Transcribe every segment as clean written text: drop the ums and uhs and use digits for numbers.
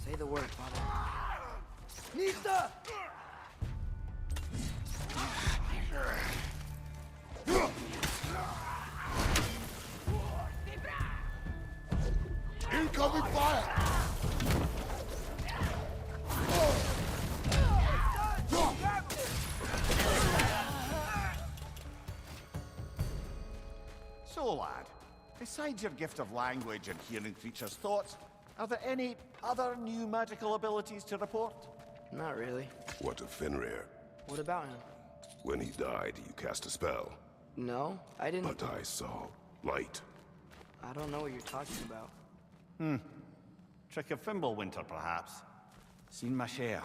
Say the word, Father. Nista! Incoming fire! So, lad, besides your gift of language and hearing creatures' thoughts, are there any other new magical abilities to report? Not really. What of Fenrir? What about him? When he died, you cast a spell. No, I didn't. But I saw light. I don't know what you're talking about. Trick of Fimbulwinter, perhaps? Seen my share.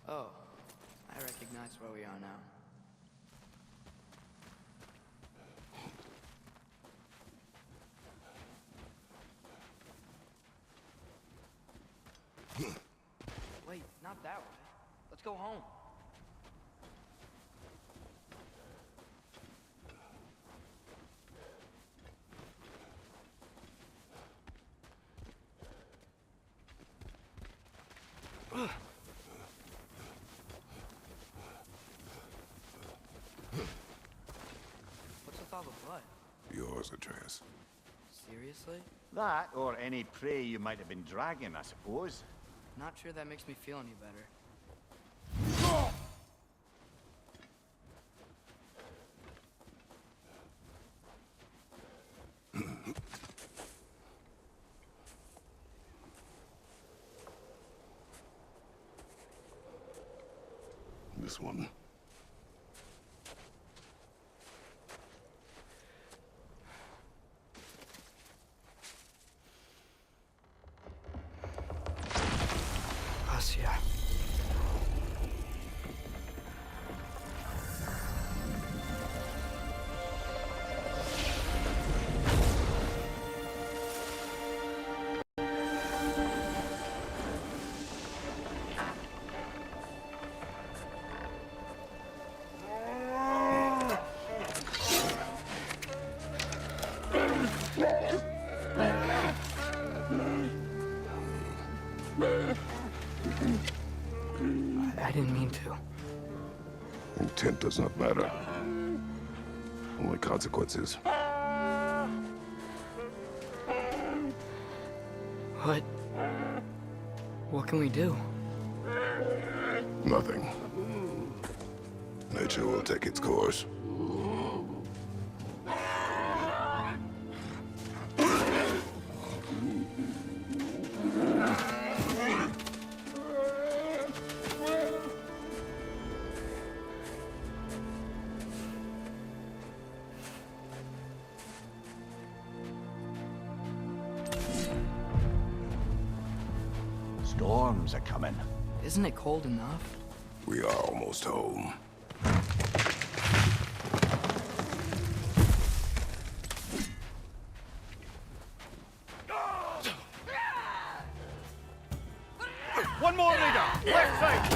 Oh, I recognize where we are now. Wait, not that way. Let's go home. What's with all the blood? Yours, Atreus. Seriously? That, or any prey you might have been dragging, I suppose. Not sure that makes me feel any better. This one. Asya. I didn't mean to. Intent does not matter. Only consequences. What can we do? Nothing. Nature will take its course. Storms are coming. Isn't it cold enough? We are almost home. One more leader! Left side!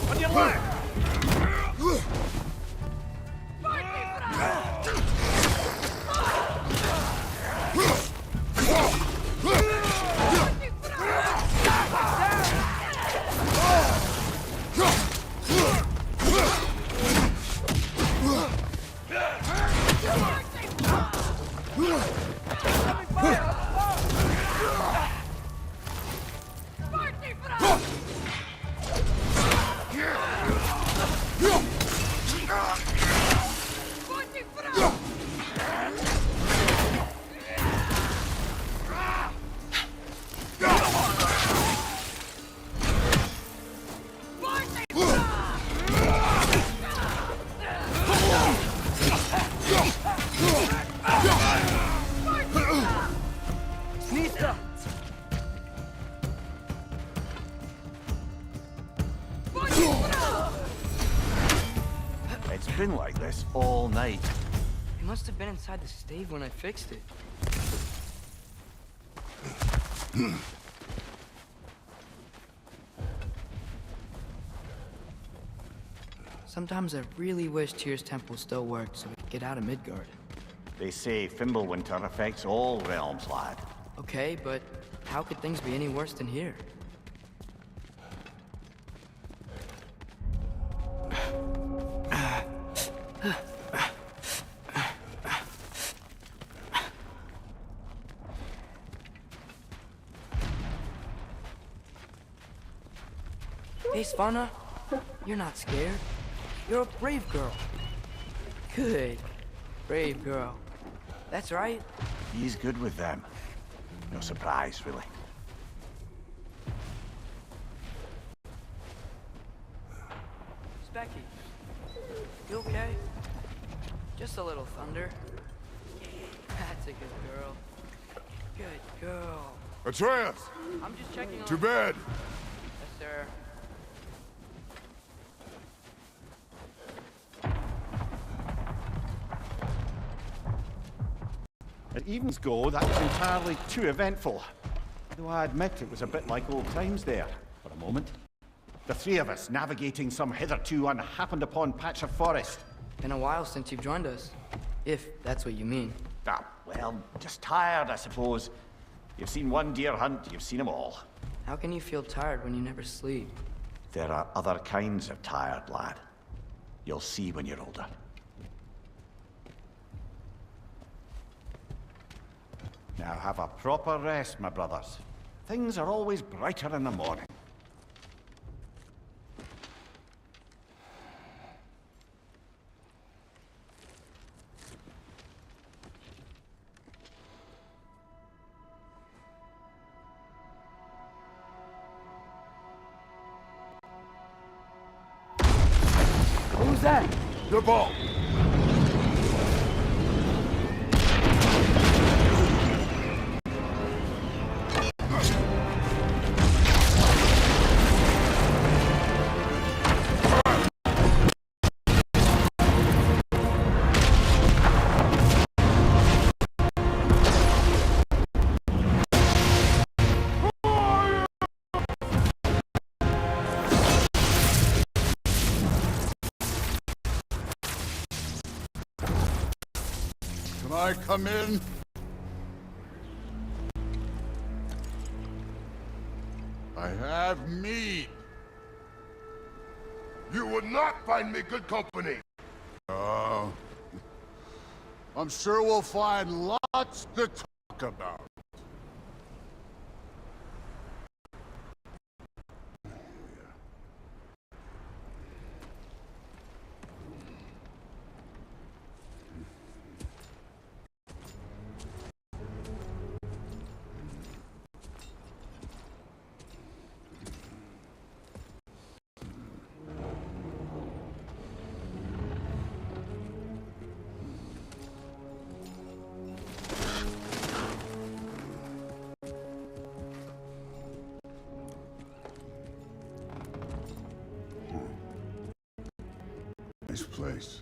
On your left! It's been like this all night. It must have been inside the stave when I fixed it. Sometimes I really wish Tyr's temple still worked so we could get out of Midgard. They say Fimbulwinter affects all realms, lad. Okay, but how could things be any worse than here? Hey, Svanna, you're not scared. You're a brave girl. Good. Brave girl. That's right. He's good with them. No surprise, really. Specky, you okay? Just a little thunder. That's a good girl. Good girl. Atreus! I'm just checking on... To bed! Yes, sir. At evens go, that was entirely too eventful. Though I admit it was a bit like old times there, for a moment. The three of us navigating some hitherto unhappened-upon patch of forest. Been a while since you've joined us. If that's what you mean. Ah, well, just tired, I suppose. You've seen one deer hunt, you've seen them all. How can you feel tired when you never sleep? There are other kinds of tired, lad. You'll see when you're older. Now have a proper rest, my brothers. Things are always brighter in the morning. Who's that? The ball! Can I come in? I have mead. You would not find me good company. I'm sure we'll find lots to talk about. Nice place.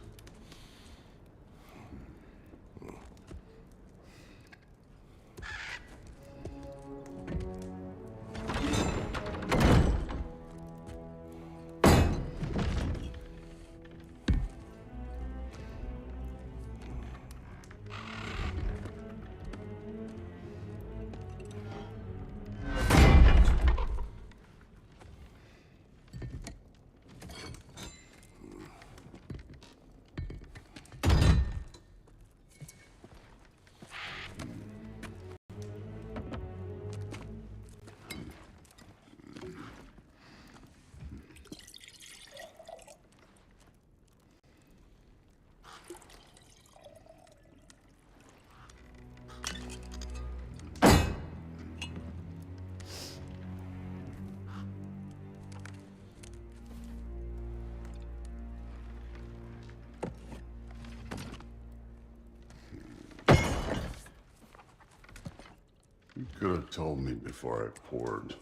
Could have told me before I poured.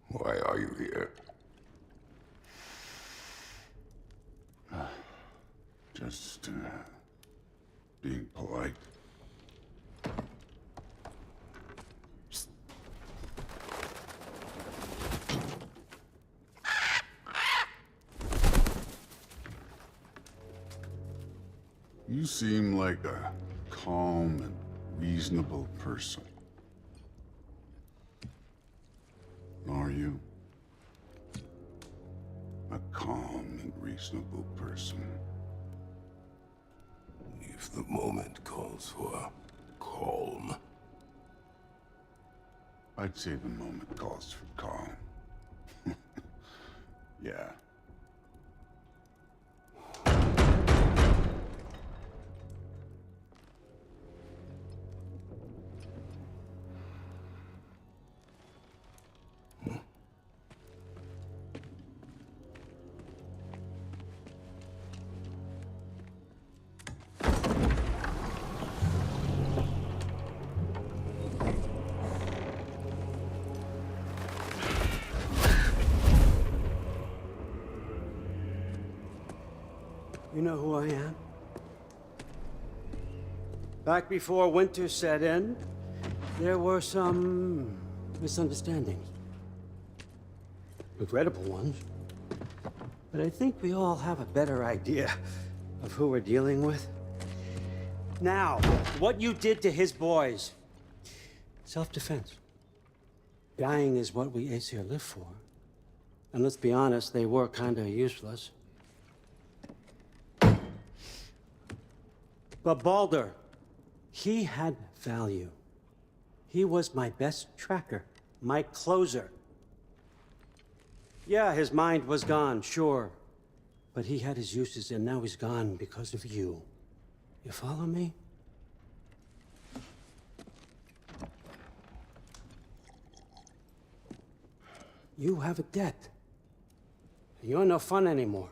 Why are you here? Just, being polite. You seem like a calm and reasonable person. Are you? A calm and reasonable person. If the moment calls for calm. I'd say the moment calls for calm. Yeah. You know who I am? Back before winter set in, there were some misunderstandings. Regrettable ones. But I think we all have a better idea of who we're dealing with. Now, what you did to his boys. Self-defense. Dying is what we Aesir live for. And let's be honest, they were kinda useless. But Baldur, he had value. He was my best tracker, my closer. Yeah, his mind was gone, sure. But he had his uses, and now he's gone because of you. You follow me? You have a debt. You're no fun anymore.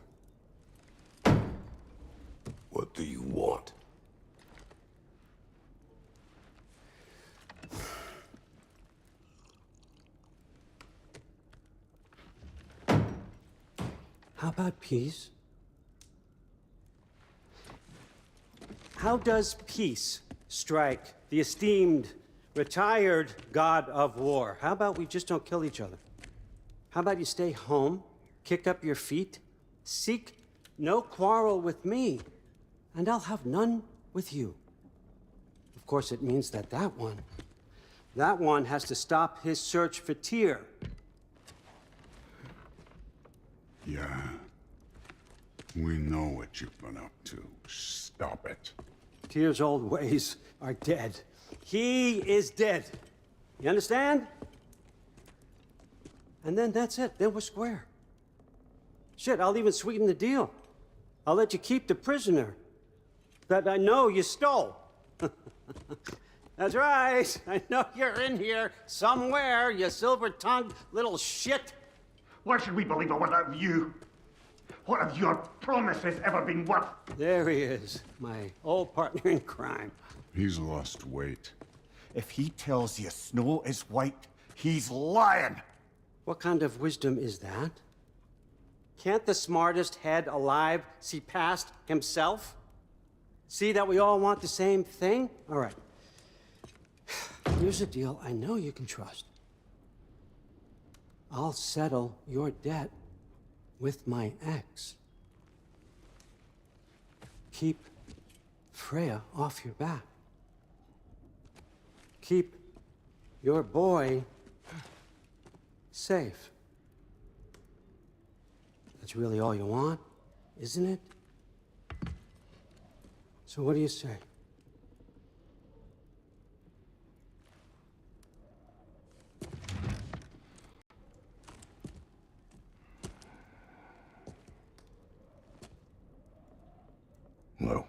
What do you want? How about peace? How does peace strike the esteemed, retired god of war? How about we just don't kill each other? How about you stay home, kick up your feet, seek no quarrel with me, and I'll have none with you. Of course, it means that that one has to stop his search for Tyr. Yeah. We know what you've been up to. Stop it. Tyr's old ways are dead. He is dead. You understand? And then that's it. Then we're square. Shit, I'll even sweeten the deal. I'll let you keep the prisoner that I know you stole. That's right. I know you're in here somewhere, you silver-tongued little shit. Why should we believe a word out of you? What have your promises ever been worth? There he is, my old partner in crime. He's lost weight. If he tells you snow is white, he's lying. What kind of wisdom is that? Can't the smartest head alive see past himself? See that we all want the same thing? All right. Here's a deal I know you can trust. I'll settle your debt with my ex. Keep Freya off your back. Keep your boy safe. That's really all you want, isn't it? So what do you say? No.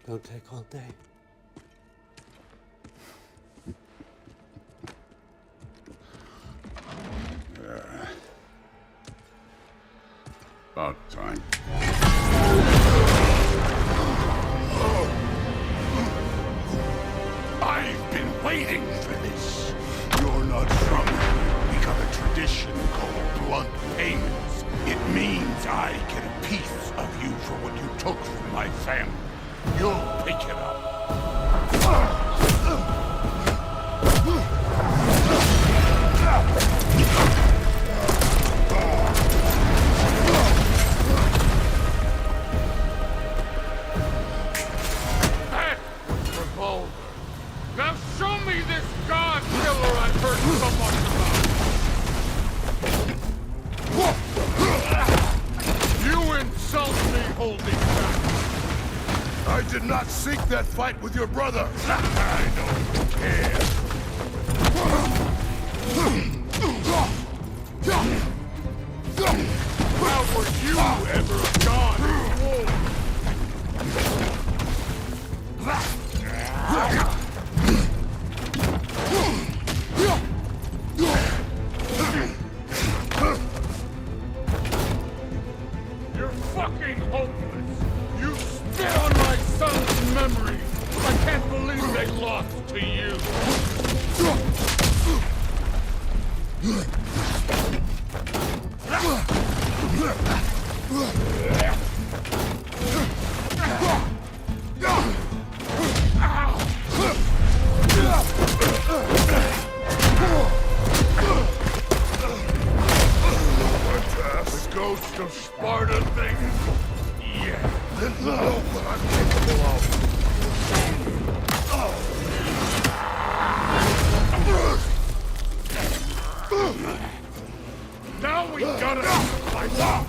Don't take all day. About time. I've been waiting for this. You're not from it. Become a tradition called blunt payments. It means I get a piece of you for what you took from my family. You'll pick it up. That was revolver. Now show me this god killer I've heard so much about. You insult me holding back. I did not seek that fight with your brother. I don't care. How were you ever a god in war? You're fucking hopeless. You spit on my son's memory. I can't believe they lost to you. The ghost of Sparta thing? Yeah. Then know what I'm capable of. Now we gotta fight off.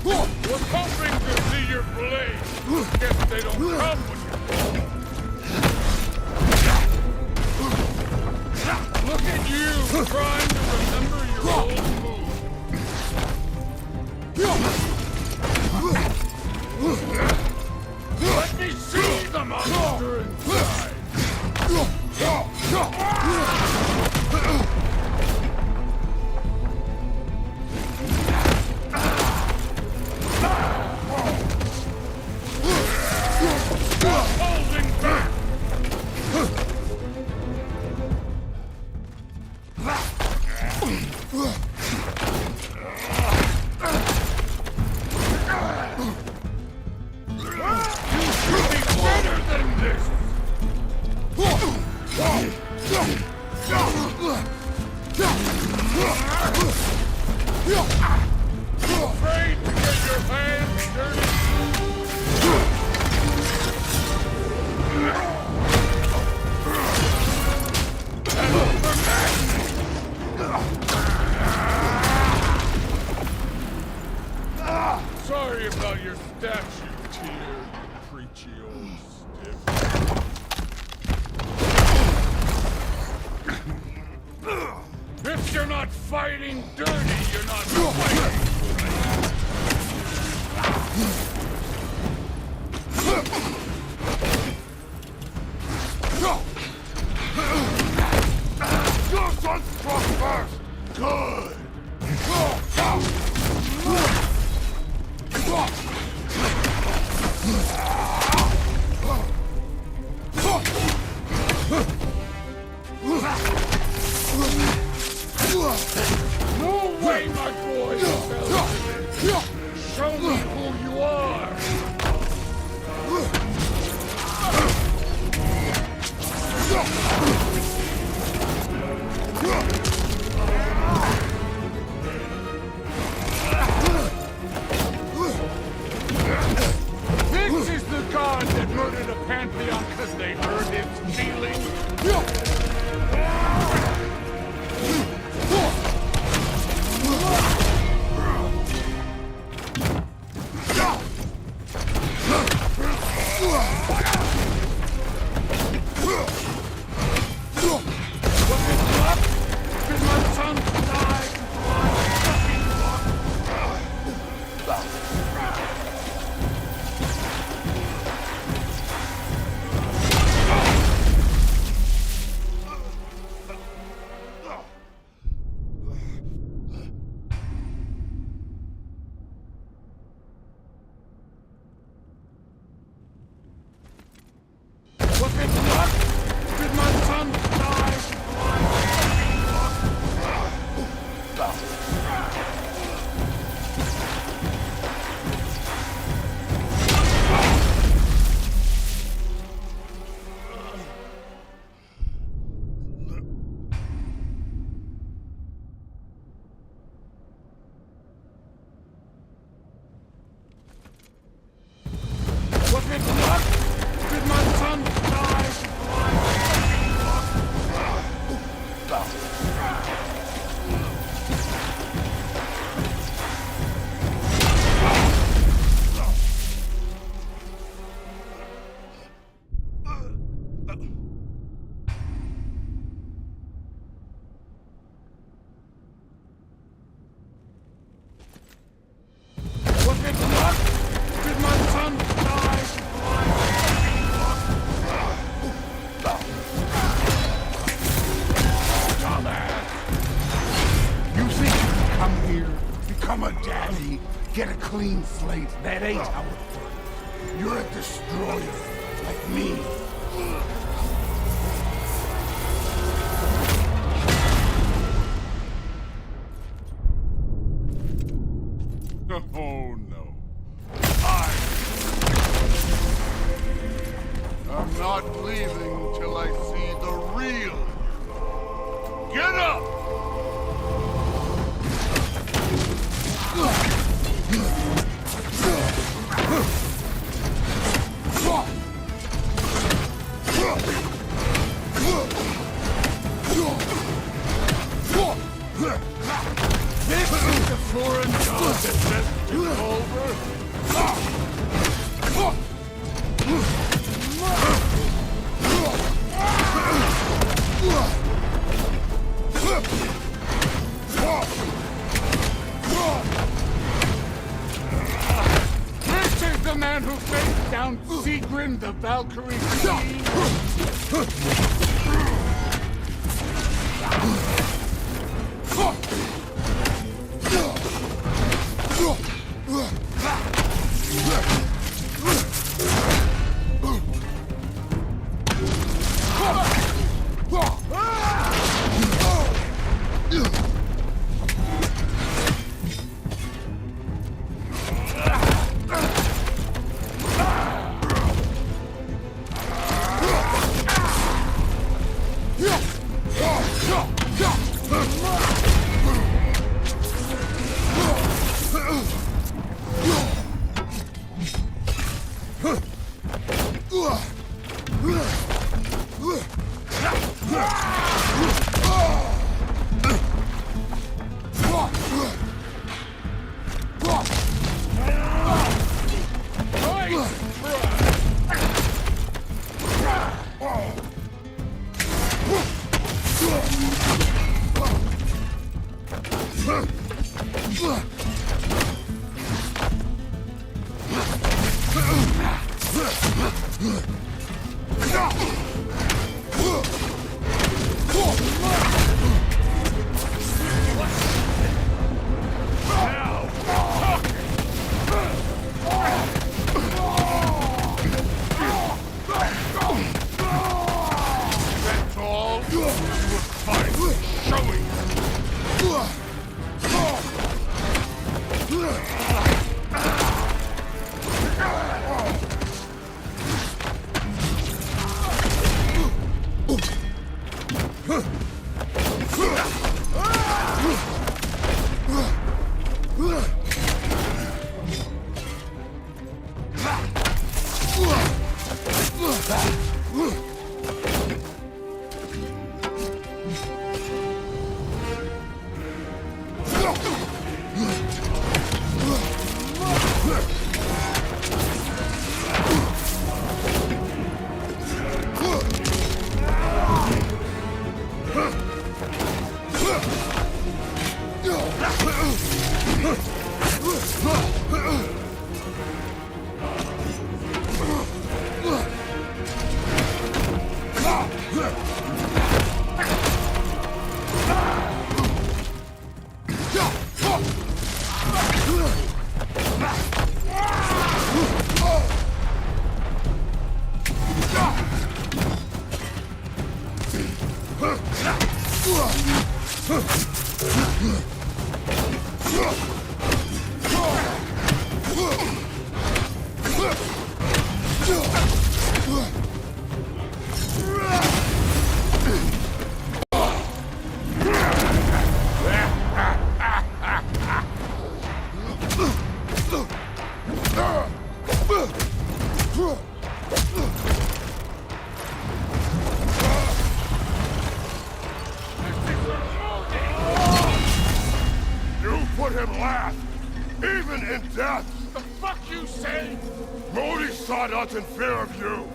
Was hoping to see your blade. Guess they don't come when you're Look at you, trying to remember your old move. Let me see the monster inside. Stop holding back! You should be better than this! Afraid to get your hands dirty? Sorry about your statue, Tyr, preachy old stiff. If you're not fighting dirty, you're not fighting. Your son struck first! Good! No way, my boy! Show me who you are! This is the god that murdered a pantheon because they hurt his feelings? Was it luck? Did my son die? Was it luck? Did my son die? You think you can come here, become a daddy, get a clean slate? That ain't how it works. You're a destroyer, like me. Oh no. I'm not leaving till I see the real. Get up! This is the foreign god that sent you over. This is the man who faced down Sigrun the Valkyrie Queen. That's all? You were fine. Showing. put him last, even in death. The fuck you say? Modi sought us in fear of you.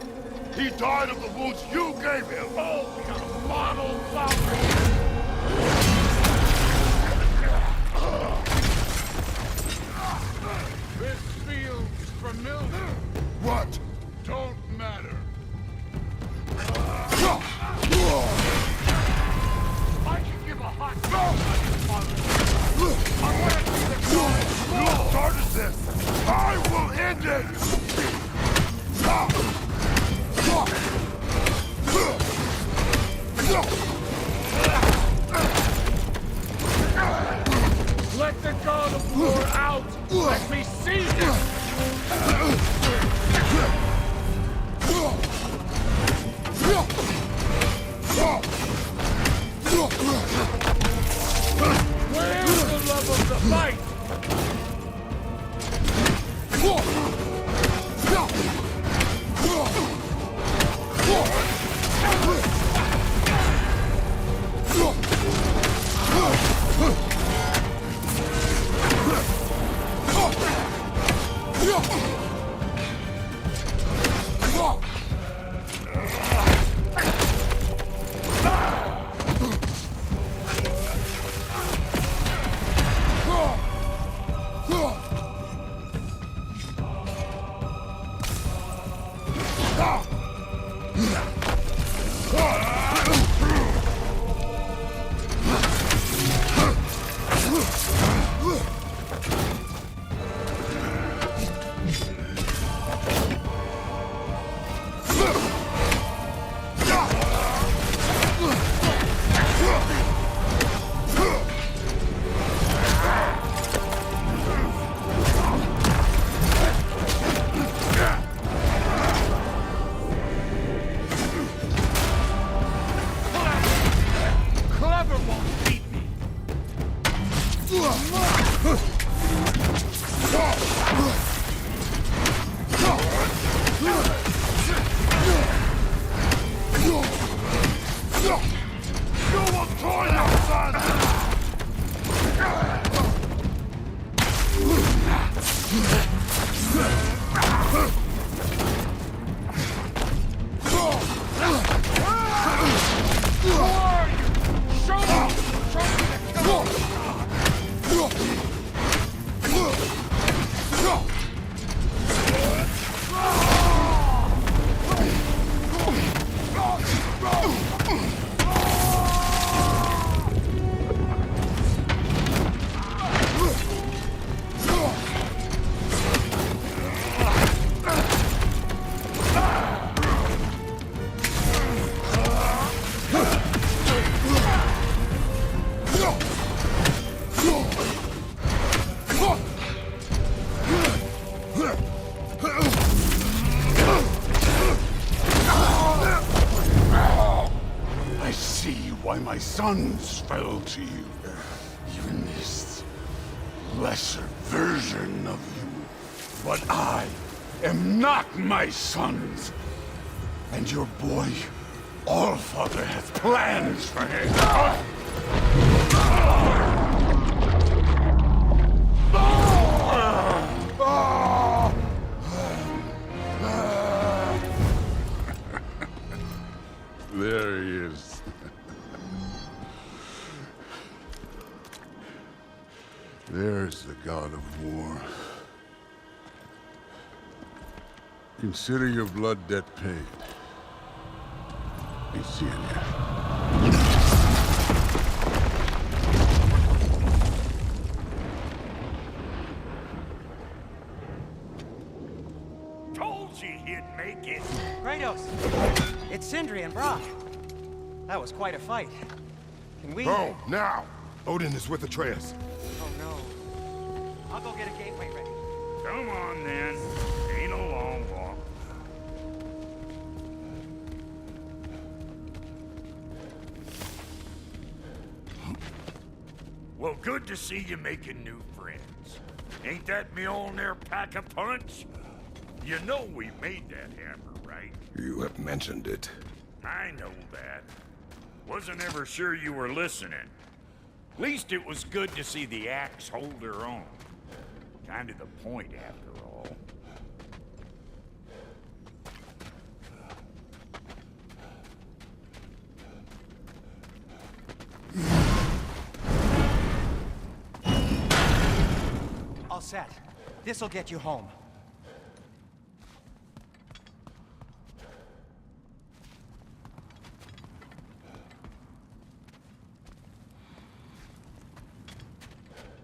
He died of the wounds you gave him. Oh, we got a model father. This feels familiar. What? Don't matter. I can give a hot dog. I want to see the God. You started this. I will end it. Let the God of War out. Let me see him. Where's the love of the fight? My sons fell to you. Even this lesser version of you. But I am not my sons. And your boy, Allfather, has plans for him. There he is. There's the God of War. Consider your blood debt paid. Be seeing you. Told you he'd make it. Kratos! It's Sindri and Brock. That was quite a fight. Can we... Go, now! Odin is with Atreus. Oh no. I'll go get a gateway ready. Come on then. Ain't a long walk. Well, good to see you making new friends. Ain't that Mjolnir pack a punch? You know we made that hammer, right? You have mentioned it. I know that. Wasn't ever sure you were listening. Least it was good to see the axe hold her own. Kind of the point, after all. All set. This'll get you home.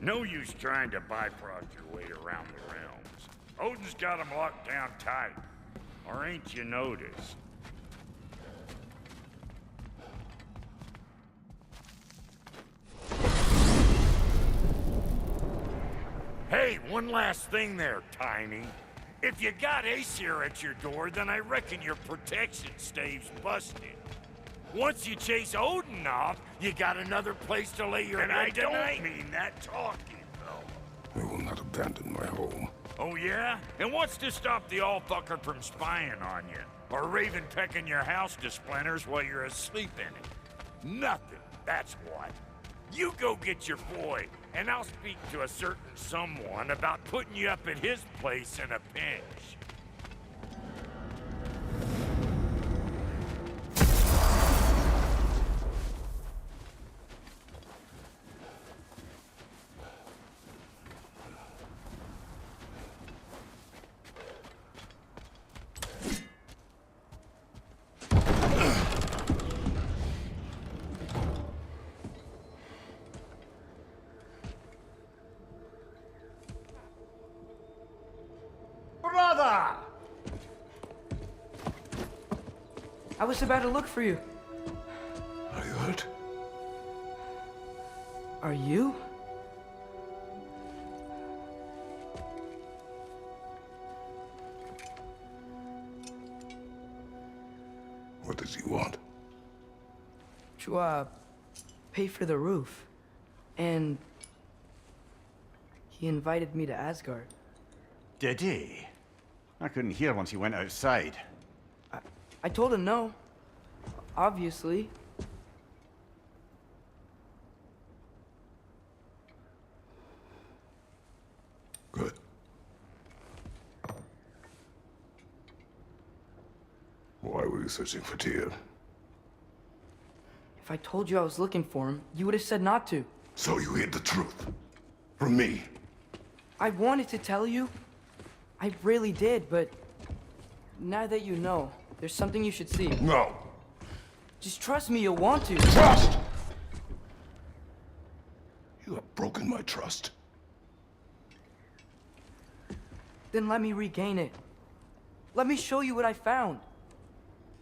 No use trying to bifrost your way around the realms. Odin's got them locked down tight. Or ain't you noticed? Hey, one last thing there, Tiny. If you got Aesir at your door, then I reckon your protection stave's busted. Once you chase Odin off, you got another place to lay your head tonight. And I don't mean that talking, though. I will not abandon my home. Oh, yeah? And what's to stop the all-fucker from spying on you? Or Raven pecking your house to splinters while you're asleep in it? Nothing, that's what. You go get your boy, and I'll speak to a certain someone about putting you up at his place in a pinch. Brother! I was about to look for you. Are you hurt? Are you? What does he want? To, pay for the roof. And he invited me to Asgard. Did he? I couldn't hear once he went outside. I told him no. Obviously. Good. Why were you searching for Tyr? If I told you I was looking for him, you would have said not to. So you hid the truth. From me. I wanted to tell you. I really did, but now that you know, there's something you should see. No. Just trust me, you'll want to. Trust! You have broken my trust. Then let me regain it. Let me show you what I found.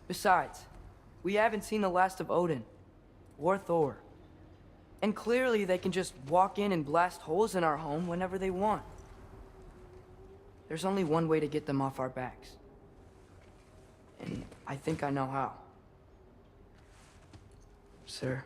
Besides, we haven't seen the last of Odin. Or Thor. And clearly they can just walk in and blast holes in our home whenever they want. There's only one way to get them off our backs. And I think I know how. Sir.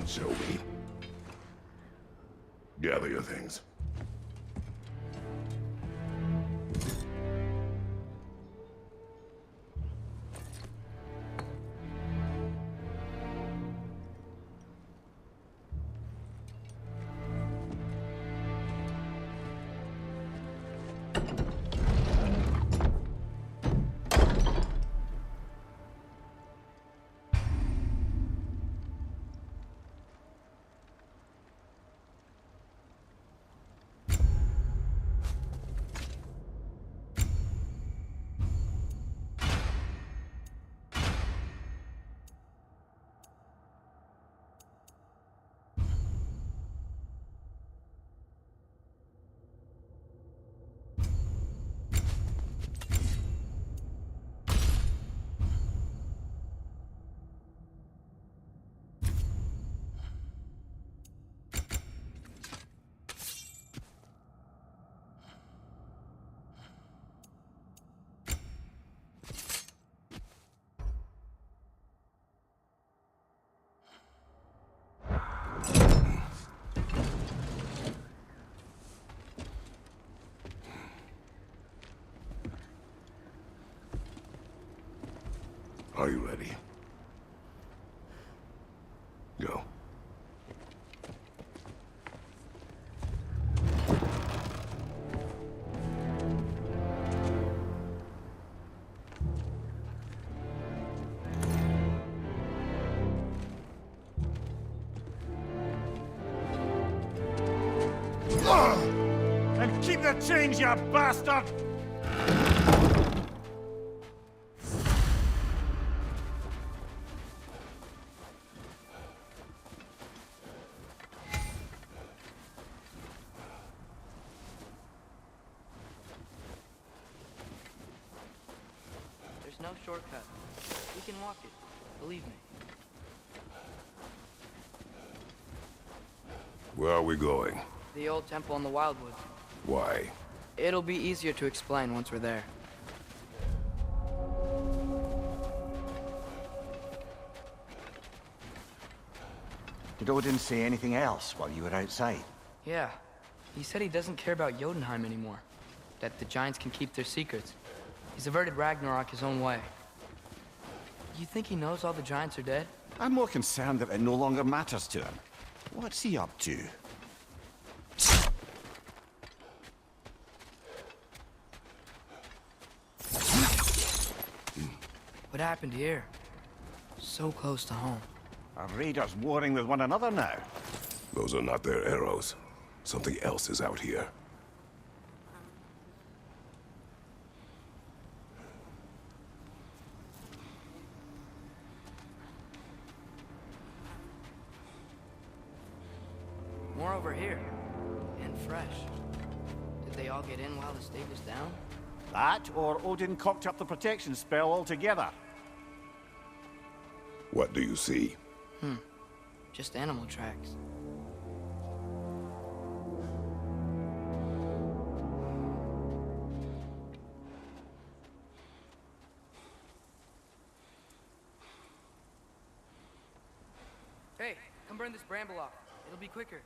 Show me. Gather your things. Are you ready? Go. And keep the change, you bastard! There's no shortcut. We can walk it. Believe me. Where are we going? The old temple in the Wildwoods. Why? It'll be easier to explain once we're there. Did Odin say anything else while you were outside? Yeah. He said he doesn't care about Jotunheim anymore. That the giants can keep their secrets. He's averted Ragnarok his own way. You think he knows all the giants are dead? I'm more concerned that it no longer matters to him. What's he up to? What happened here? So close to home. Are raiders warring with one another now? Those are not their arrows. Something else is out here. More over here. And fresh. Did they all get in while the state was down? That, or Odin cocked up the protection spell altogether. What do you see? Just animal tracks. Hey, come burn this bramble off. It'll be quicker.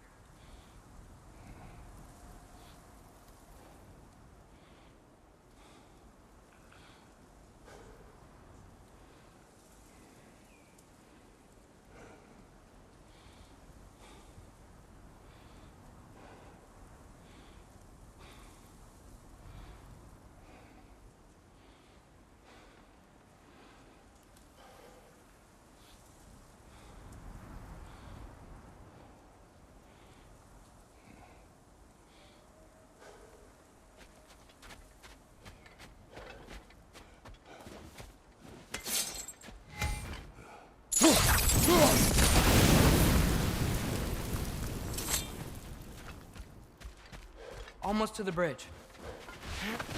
Almost to the bridge.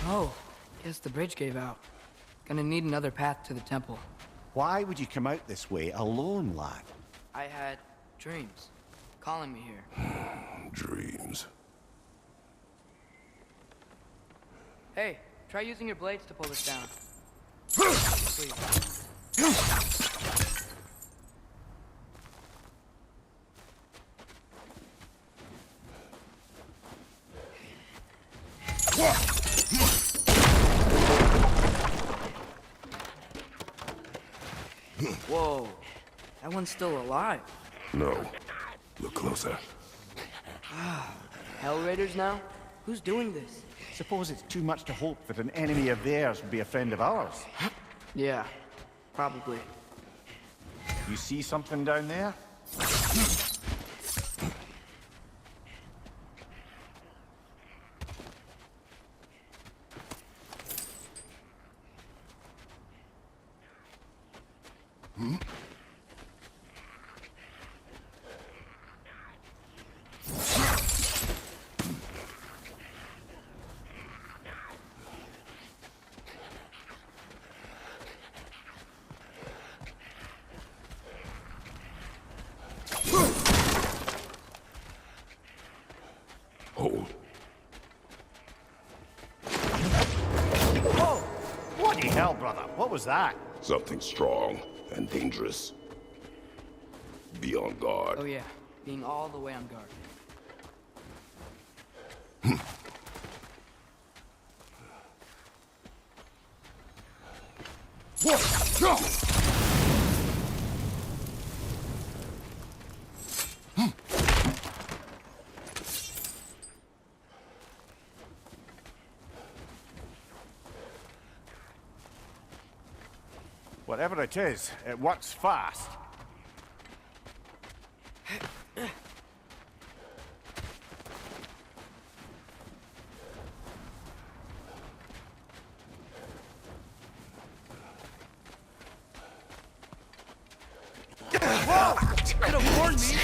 Oh, guess the bridge gave out. Gonna need another path to the temple. Why would you come out this way alone, lad? I had dreams calling me here. Dreams. Hey, try using your blades to pull this down. Please. Whoa, that one's still alive. No. Look closer. Hell Raiders now? Who's doing this? Suppose it's too much to hope that an enemy of theirs would be a friend of ours. Yeah, probably. You see something down there? Hold. Whoa! Bloody hell, brother. What was that? Something strong and dangerous. Be on guard. Oh yeah, being all the way on guard. Whatever it is, it works fast. Could have warned me.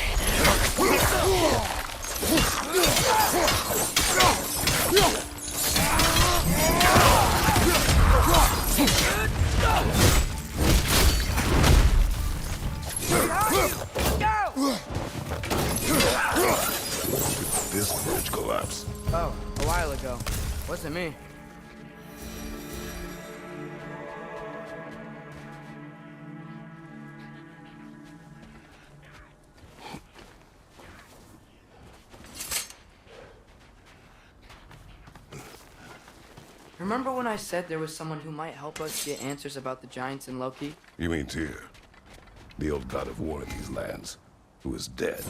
This bridge collapse. Oh, a while ago. Wasn't me. Remember when I said there was someone who might help us get answers about the giants and Loki? You mean Tyr, the old god of war in these lands, who is dead.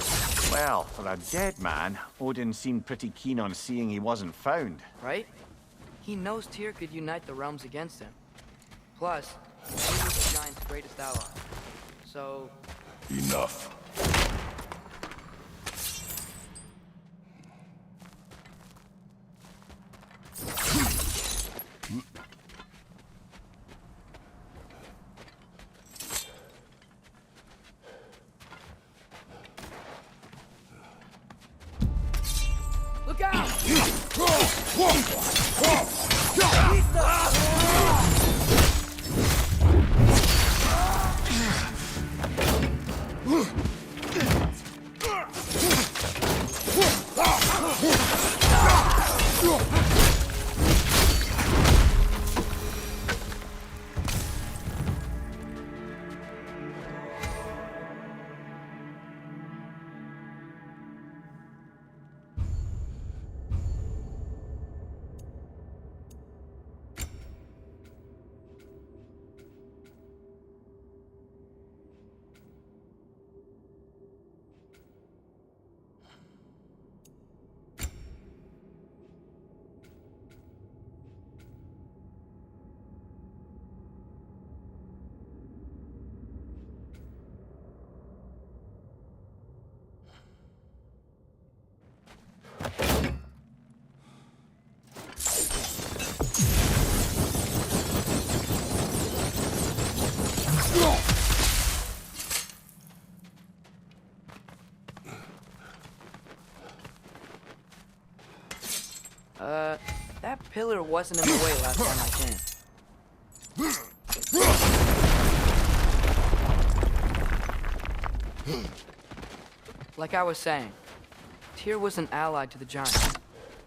Well, for a dead man, Odin seemed pretty keen on seeing he wasn't found. Right? He knows Tyr could unite the realms against him. Plus, he was the giant's greatest ally. So, Enough. look out! That pillar wasn't in the way last time I came. Like I was saying, Tyr was an ally to the giants,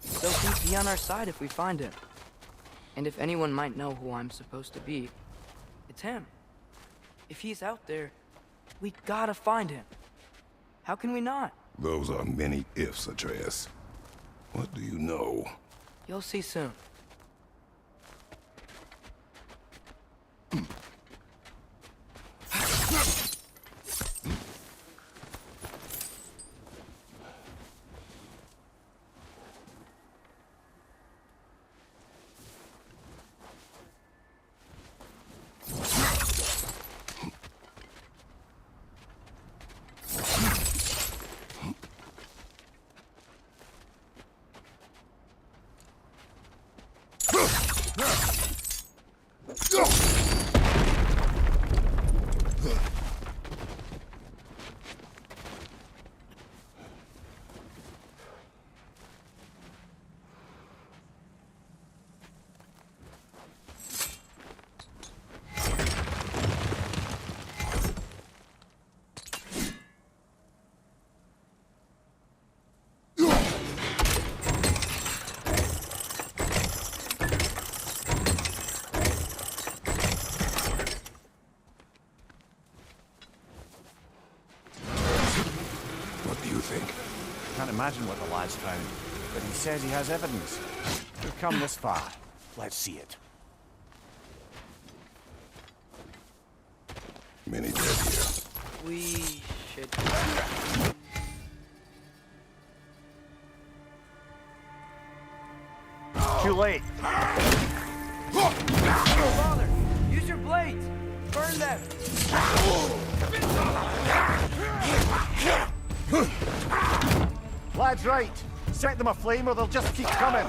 so he'd be on our side if we find him. And if anyone might know who I'm supposed to be, it's him. If he's out there, we gotta find him. How can we not? Those are many ifs, Atreus. What do you know? You'll see soon. Can't imagine what the lad's found, but he says he has evidence. We've come this far. Let's see it. Many dead here. We should... Too late. Oh, bother! Use your blades! Burn them! Lad's right. Set them aflame or they'll just keep coming.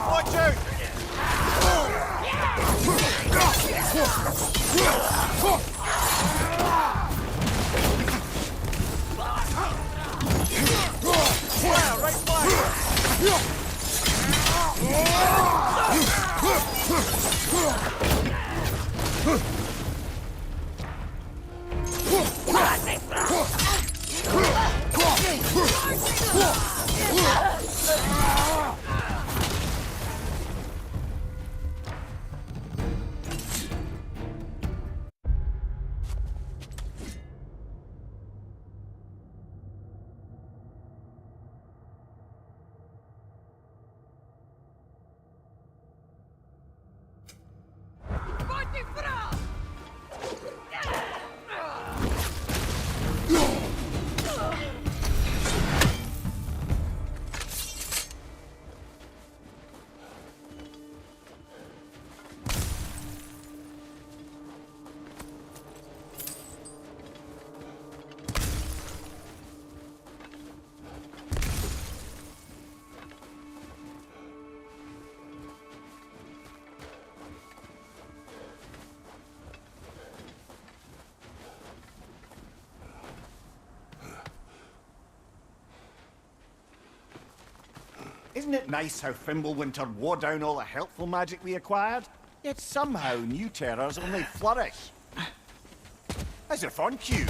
Watch out! Fire, right fire! Isn't it nice how Fimbulwinter wore down all the helpful magic we acquired? Yet somehow new terrors only flourish. How's your fun cue?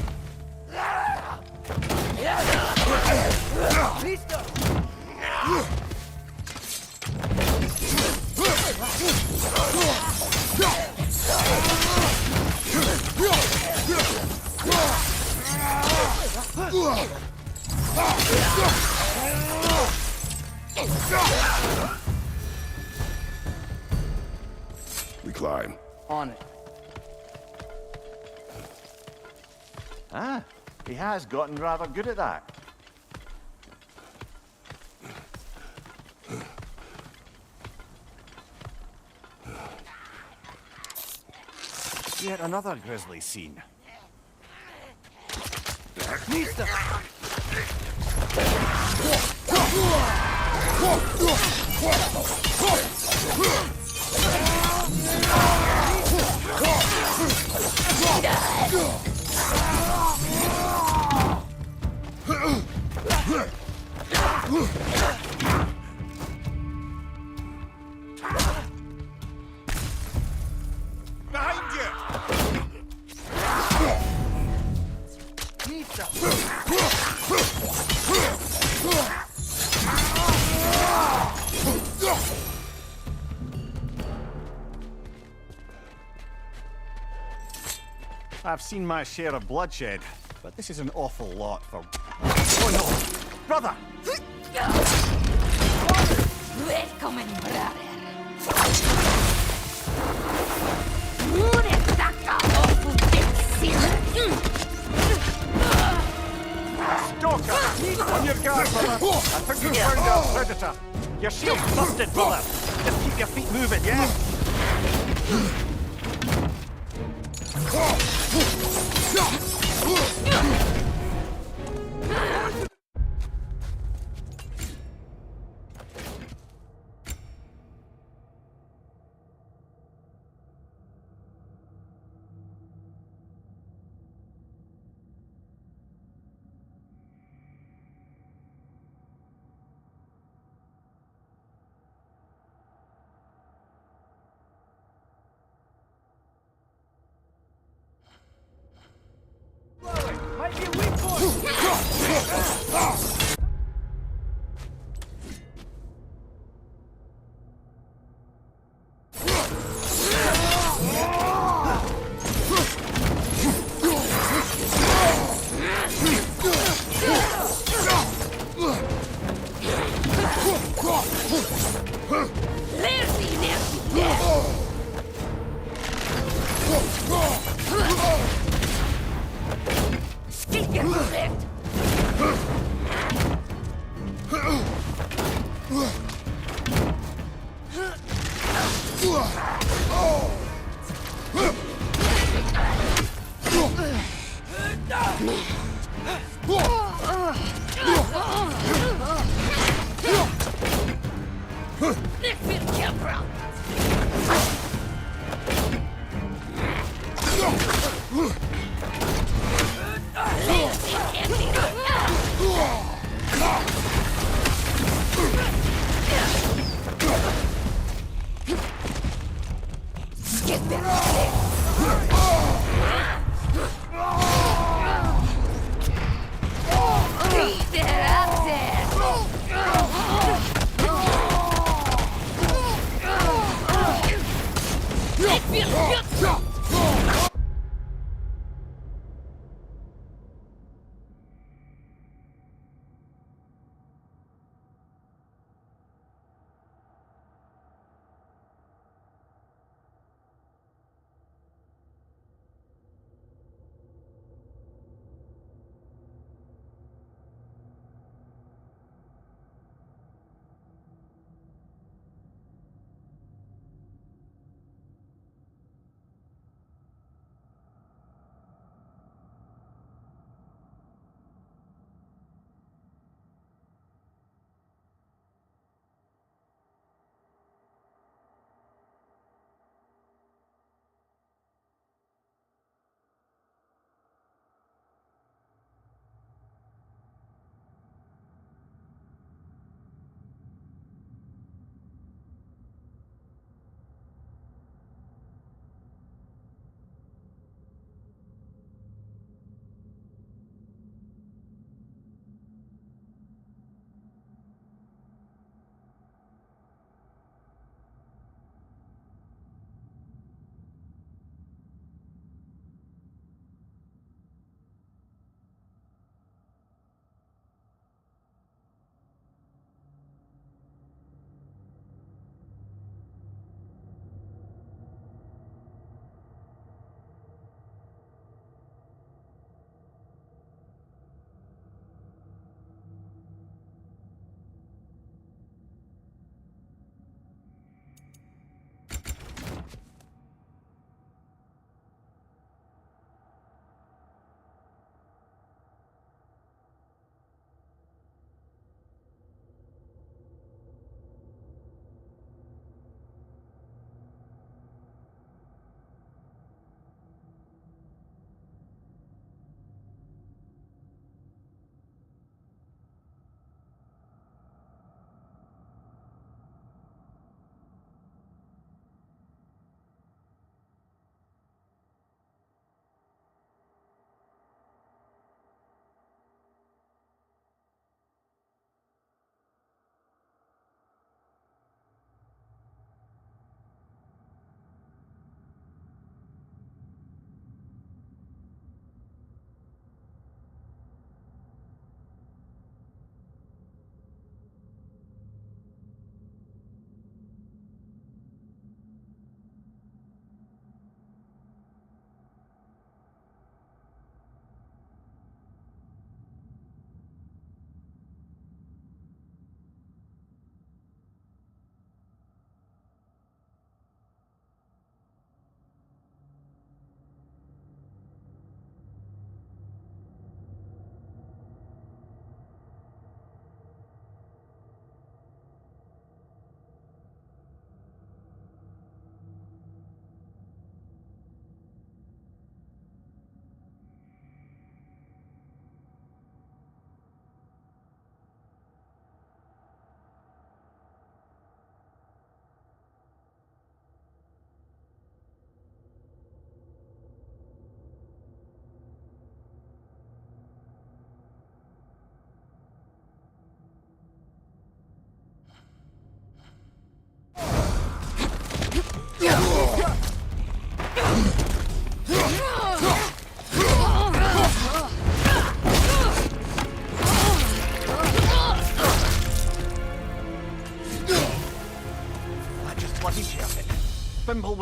We climb. On it. Ah, he has gotten rather good at that. Yet another grisly scene. Mista! Behind you! I've seen my share of bloodshed, but this is an awful lot for... Oh no! Brother! Välkommen, bröder! Ordet tacka och Stalker! On your guard, brother! I think we found our predator! Your shield's busted, brother! Just keep your feet moving, yeah?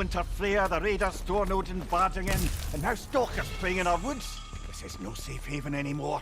Winter Freya, the raiders storm Odin barging in, and now stalkers preying in our woods. This is no safe haven anymore.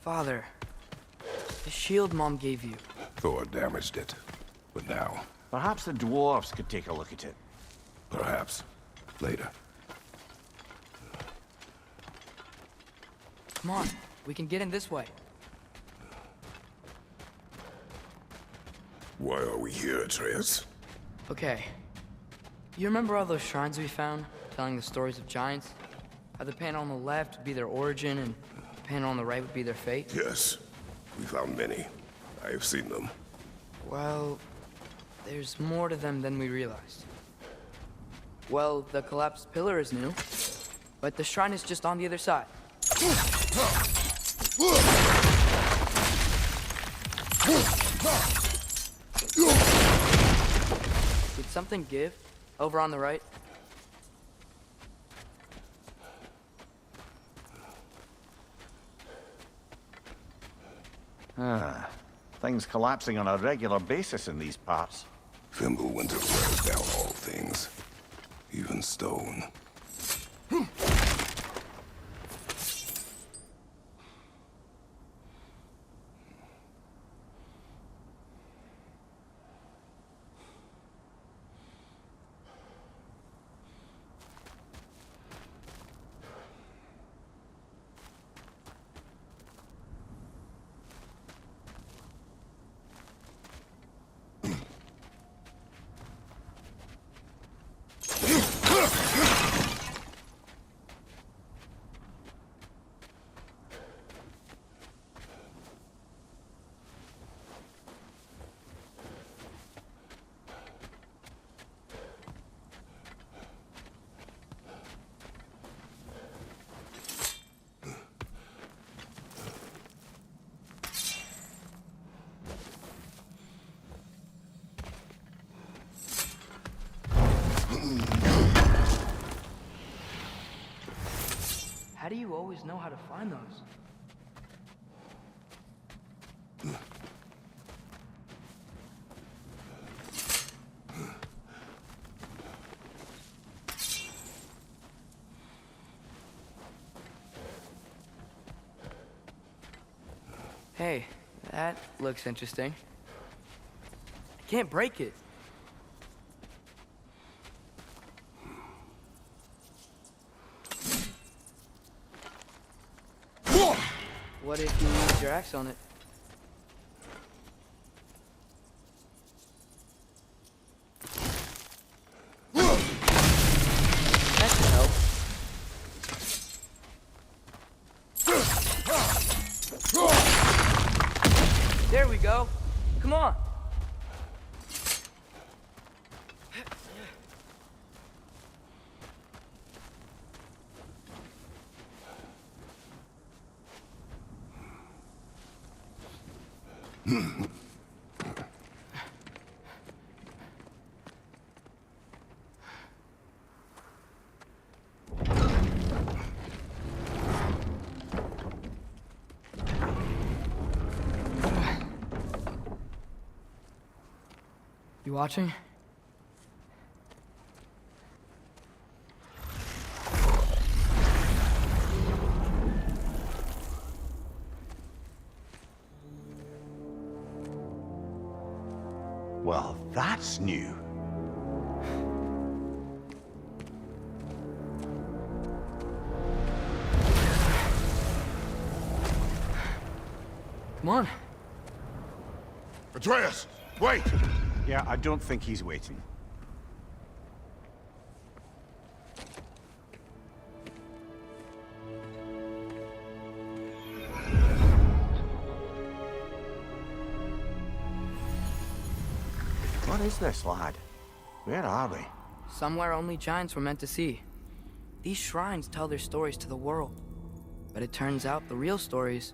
Father, the shield Mom gave you. Thor damaged it. But now, Perhaps the dwarves could take a look at it. perhaps, later. Come on, we can get in this way. Why are we here, Atreus? Okay. You remember all those shrines we found, telling the stories of giants? How the panel on the left would be their origin, and the panel on the right would be their fate? Yes, we found many. I have seen them. Well, there's more to them than we realized. Well, the collapsed pillar is new, but the shrine is just on the other side. Did something give? Over on the right? Things collapsing on a regular basis in these parts. Fimbulwinter wears down all things, even stone. How do you always know how to find those? Hey, that looks interesting. I can't break it. What if you use your axe on it? That should help. There we go. Come on. You watching? Well, that's new. Come on. Atreus, wait! Yeah, I don't think he's waiting. What is this, lad? Where are we? Somewhere only giants were meant to see. These shrines tell their stories to the world. But it turns out the real stories,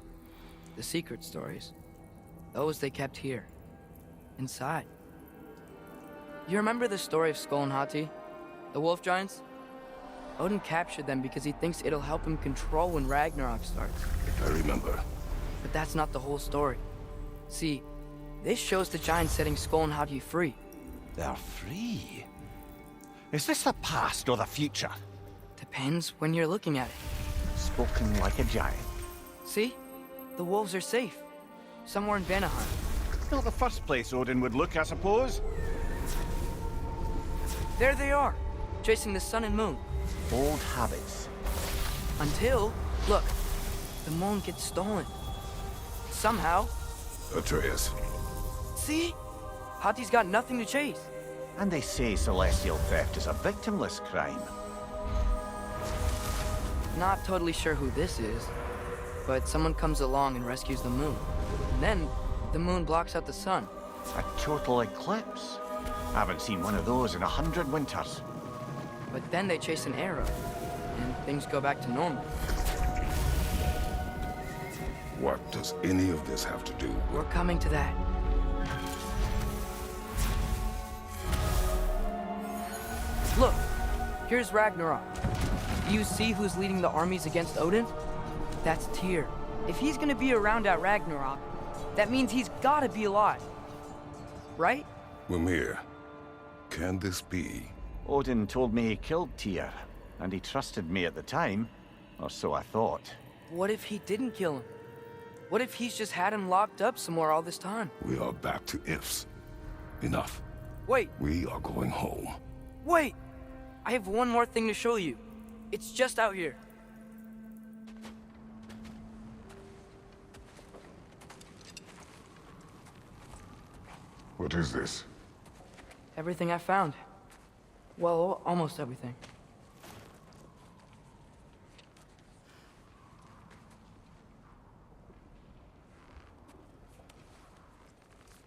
the secret stories, those they kept here, inside. You remember the story of Skull and Hati, the wolf giants? Odin captured them because he thinks it'll help him control when Ragnarok starts. I remember. But that's not the whole story. See, this shows the giants setting Skull and Hati free. They're free. Is this the past or the future? Depends when you're looking at it. Spoken like a giant. See? The wolves are safe. Somewhere in Vanaheim. It's not the first place Odin would look, I suppose. There they are, chasing the sun and moon. Old habits. Until, look, the moon gets stolen. Somehow. Atreus. See? Hati's got nothing to chase. And they say celestial theft is a victimless crime. Not totally sure who this is, but someone comes along and rescues the moon. And then, the moon blocks out the sun. A total eclipse. I haven't seen one of those in 100 winters. But then they chase an arrow, and things go back to normal. What does any of this have to do with... We're coming to that. Look, here's Ragnarok. Do you see who's leading the armies against Odin? That's Tyr. If he's gonna be around at Ragnarok, that means he's gotta be alive. Right? Mimir, can this be? Odin told me he killed Tyr, and he trusted me at the time, or so I thought. What if he didn't kill him? What if he's just had him locked up somewhere all this time? We are back to ifs. Enough. Wait, We are going home. wait! I have one more thing to show you. It's just out here. What is this? Everything I found. Well, almost everything.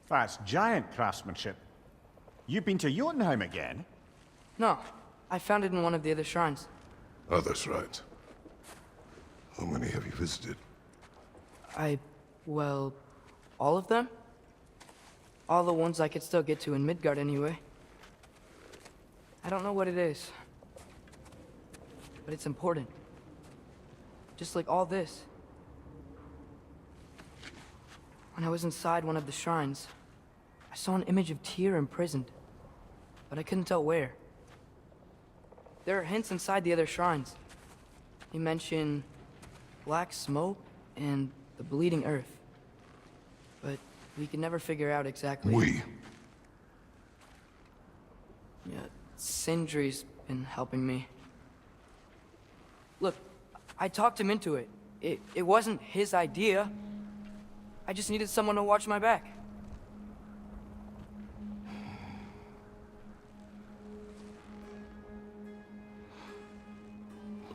That's giant craftsmanship. You've been to Jotunheim again? No, I found it in one of the other shrines. Other shrines. How many have you visited? Well, all of them? All the ones I could still get to in Midgard anyway. I don't know what it is, but it's important. Just like all this. When I was inside one of the shrines, I saw an image of Tyr imprisoned, but I couldn't tell where. There are hints inside the other shrines. They mention black smoke and the bleeding earth. But we can never figure out exactly... We. Yeah, Sindri's been helping me. Look, I talked him into it. It wasn't his idea. I just needed someone to watch my back.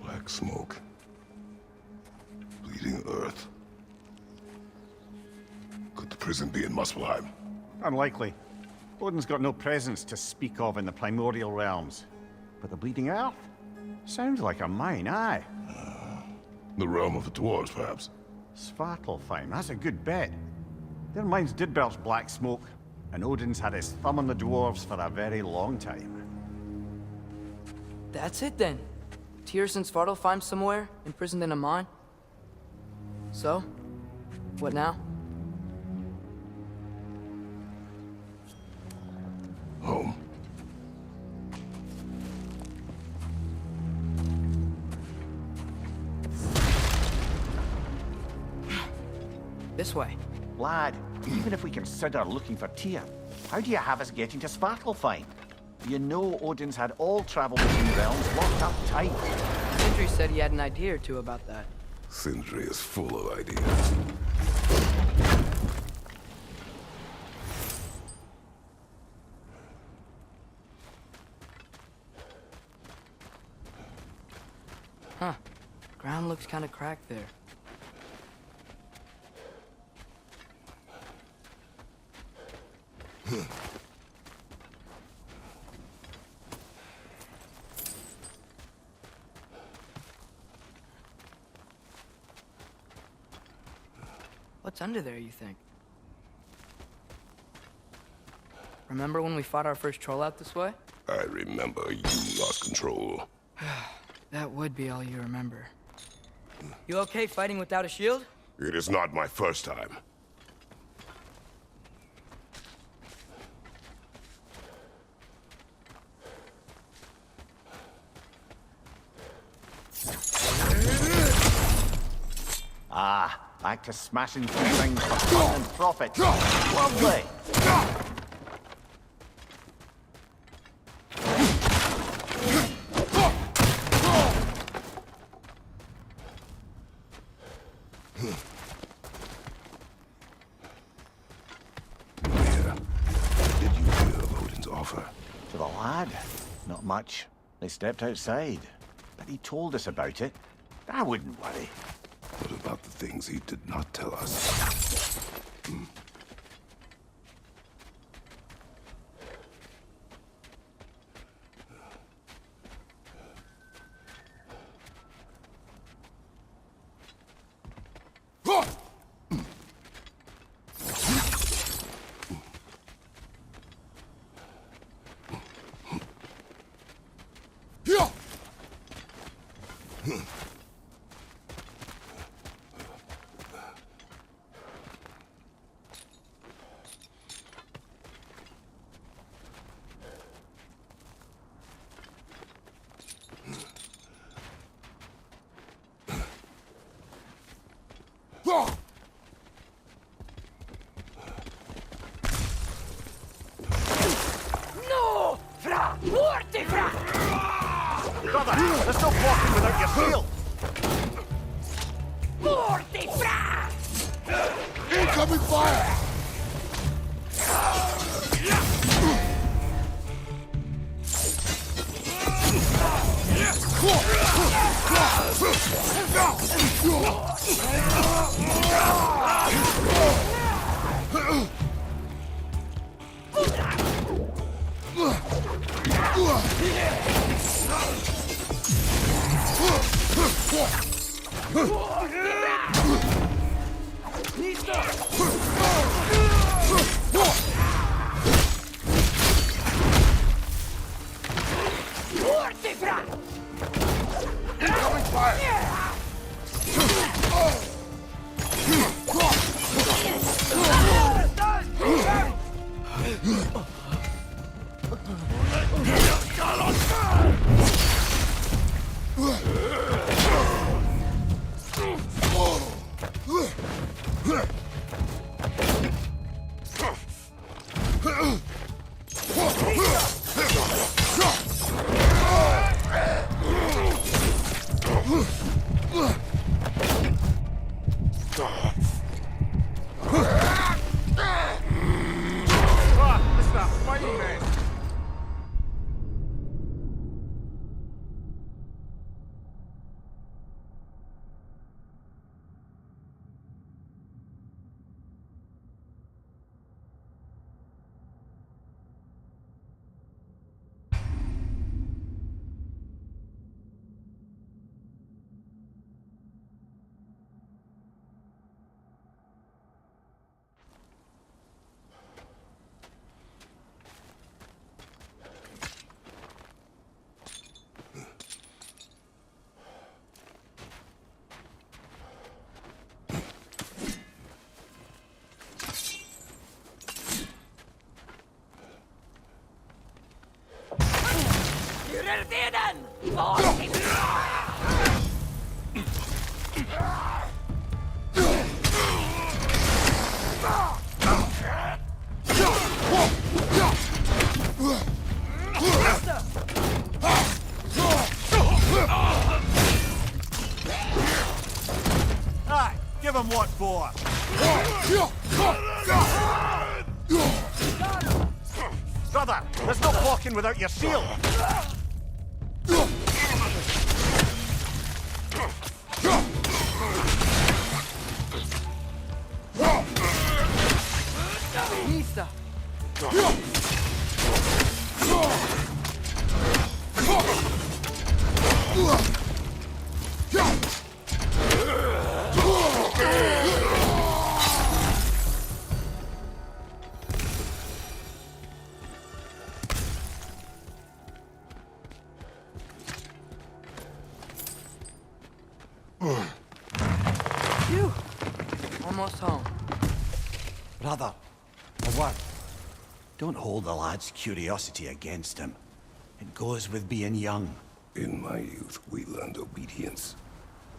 Black smoke. Bleeding earth. Could the prison be in Muspelheim? Unlikely. Odin's got no presence to speak of in the primordial realms. But the Bleeding Earth? Sounds like a mine, aye. The realm of the dwarves, perhaps. Svartalfheim, that's a good bet. Their mines did belch black smoke, and Odin's had his thumb on the dwarves for a very long time. That's it then. Tyr's in Svartalfheim somewhere, imprisoned in a mine. So, what now? Home. This way. Lad, even if we consider looking for Tyr, how do you have us getting to Svartalfheim? You know Odin's had all travel between realms locked up tight. Sindri said he had an idea or two about that. Sindri is full of ideas. Huh. Ground looks kind of cracked there. What's under there, you think? Remember when we fought our first troll out this way? I remember you lost control. That would be all you remember. You okay fighting without a shield? It is not my first time. Ah, Back to smashing through things for fun and profit. Lovely! Did you hear of Odin's offer? To the lad? Not much. They stepped outside. But he told us about it. I wouldn't worry. What about the things he did not tell us? No! Fra! Morte, fra! Brother, there's no walking without your shield! Morte, fra! Incoming fire! Morte, fra! Incoming fire! This is a fighting man. You're döden! Morte, fra! Aye, give him what for! Brother, there's no walking without your shield! Nista! Phew! Almost home. Brother, a word. Don't hold the lad's curiosity against him. It goes with being young. In my youth, we learned obedience.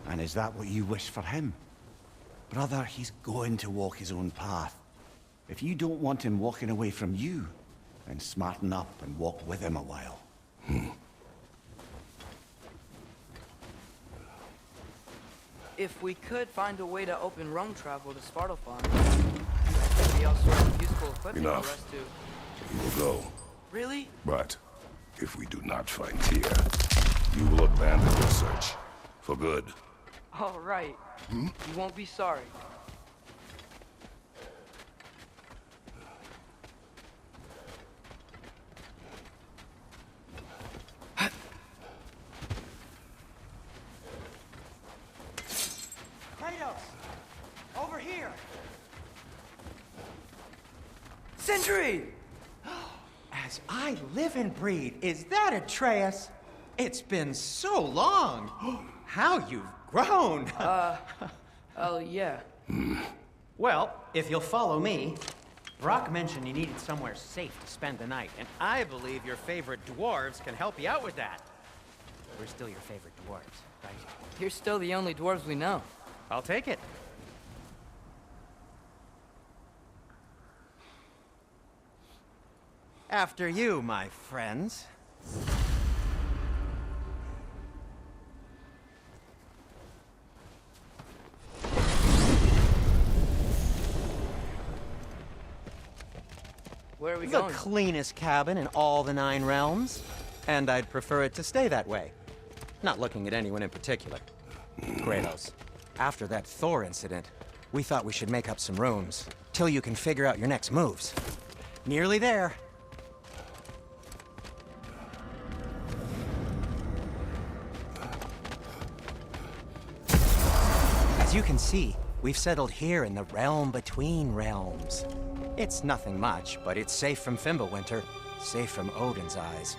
And is that what you wish for him? Brother, he's going to walk his own path. If you don't want him walking away from you, then smarten up and walk with him a while. If we could find a way to open realm travel to Svartalfheim, there'd be all sorts of useful equipment for Enough. us to... We will go. Really? But if we do not find Tyr, you will abandon your search. For good. All right. You won't be sorry. Kratos! Over here! Sindri! As I live and breathe, is that Atreus? It's been so long! How you've grown! Oh, yeah. Well, if you'll follow me, Brock mentioned you needed somewhere safe to spend the night, and I believe your favorite dwarves can help you out with that. We're still your favorite dwarves, right? You're still the only dwarves we know. I'll take it. After you, my friends. Where are we The going? cleanest cabin in all the 9 realms. And I'd prefer it to stay that way. Not looking at anyone in particular. Kratos, after that Thor incident, we thought we should make up some rooms, till you can figure out your next moves. Nearly there. As you can see, we've settled here in the realm between realms. It's nothing much, but it's safe from Fimbulwinter, safe from Odin's eyes.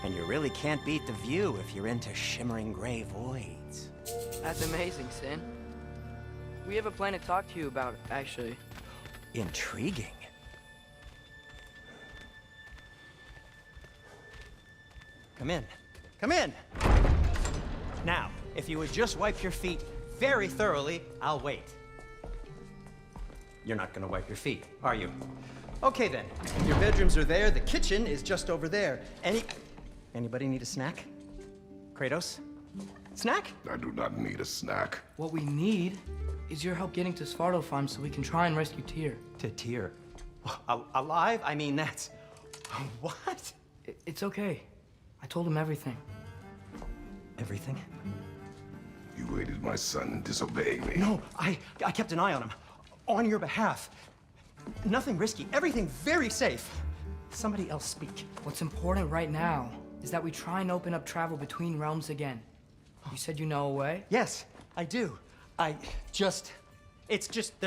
And you really can't beat the view if you're into shimmering gray voids. That's amazing, Sin. We have a plan to talk to you about, actually. Intriguing. Come in. Come in! Now, if you would just wipe your feet very thoroughly, I'll wait. You're not gonna wipe your feet, are you? Okay then. Your bedrooms are there, the kitchen is just over there. Anybody need a snack? Kratos? Snack? I do not need a snack. What we need is your help getting to Svartalfheim so we can try and rescue Tyr. To Tyr. Alive? I mean, that's... What? It's okay. I told him everything. Everything? You aided my son disobeying me. No, I kept an eye on him. On your behalf. Nothing risky. Everything very safe. Somebody else speak. What's important right now is that we try and open up travel between realms again. You said you know a way? Yes, I do. It's just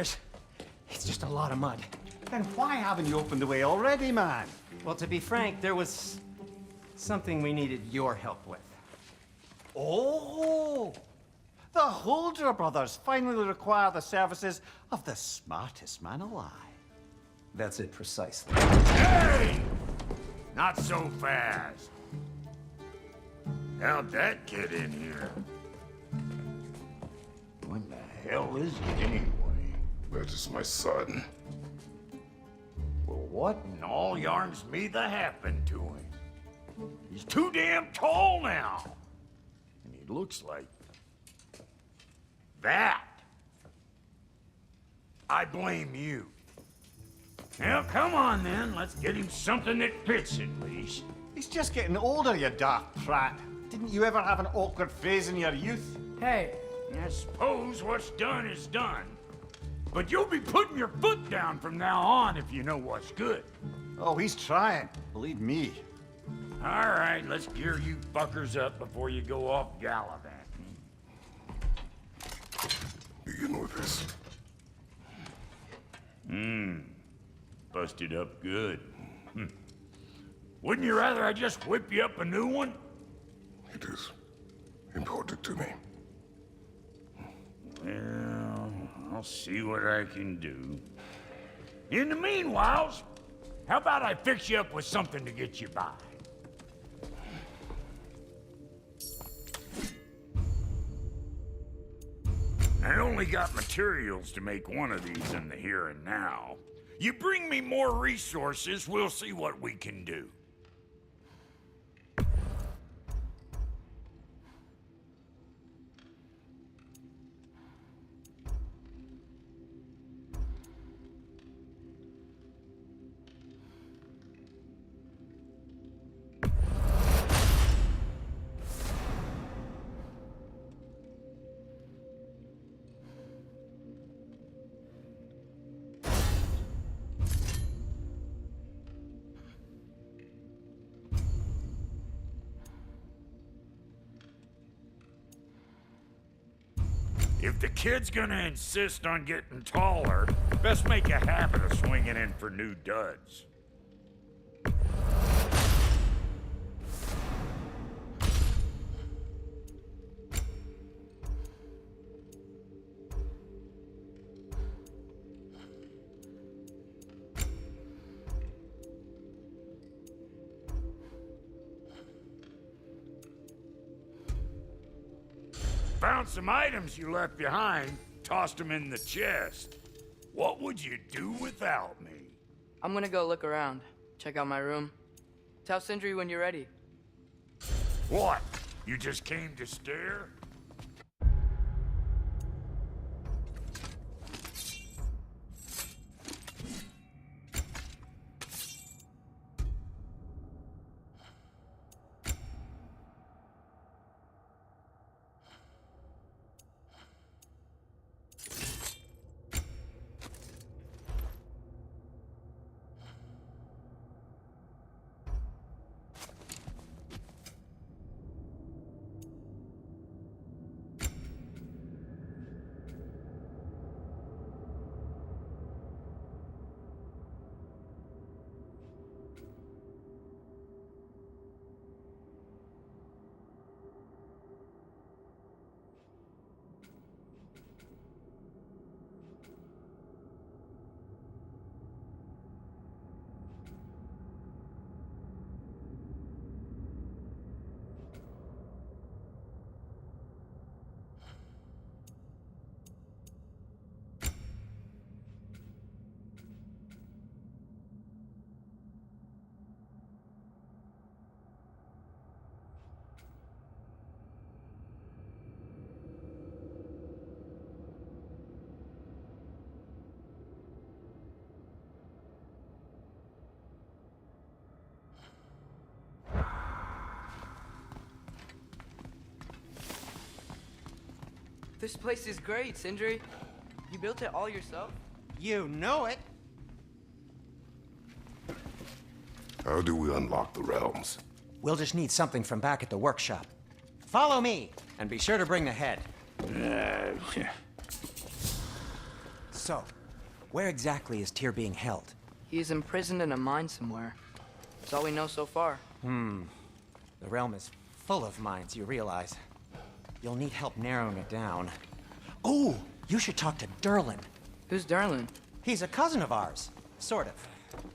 a lot of mud. Then why haven't you opened the way already, man? Well, to be frank, there was something we needed your help with. Oh! The Holder brothers finally require the services of the smartest man alive. That's it precisely. Hey! Not so fast. How'd that get in here? What the hell is it anyway? That is my son. Well, what in all yarns me that happened to him? He's too damn tall now. And he looks like... that. I blame you. Now, come on then. Let's get him something that fits at least. He's just getting older, you daft prat. Didn't you ever have an awkward phase in your youth? Hey, I suppose what's done is done. But you'll be putting your foot down from now on if you know what's good. Oh, he's trying. Believe me. All right, let's gear you fuckers up before you go off gallivanting. Begin with this. Busted up good. Wouldn't you rather I just whip you up a new one? It is important to me. Well, I'll see what I can do. In the meanwhile, how about I fix you up with something to get you by? Not only only got materials to make one of these in the here and now. You bring me more resources, we'll see what we can do. If the kid's gonna insist on getting taller, best make a habit of swinging in for new duds. Found some items you left behind, tossed them in the chest. What would you do without me? I'm gonna go look around, check out my room. Tell Sindri when you're ready. What? You just came to stare? This place is great, Sindri. You built it all yourself? You know it. How do we unlock the realms? We'll just need something from back at the workshop. Follow me, and be sure to bring the head. So, where exactly is Tyr being held? He's imprisoned in a mine somewhere. That's all we know so far. The realm is full of mines, you realize. You'll need help narrowing it down. Oh, you should talk to Durlin. Who's Darlin? He's a cousin of ours, sort of.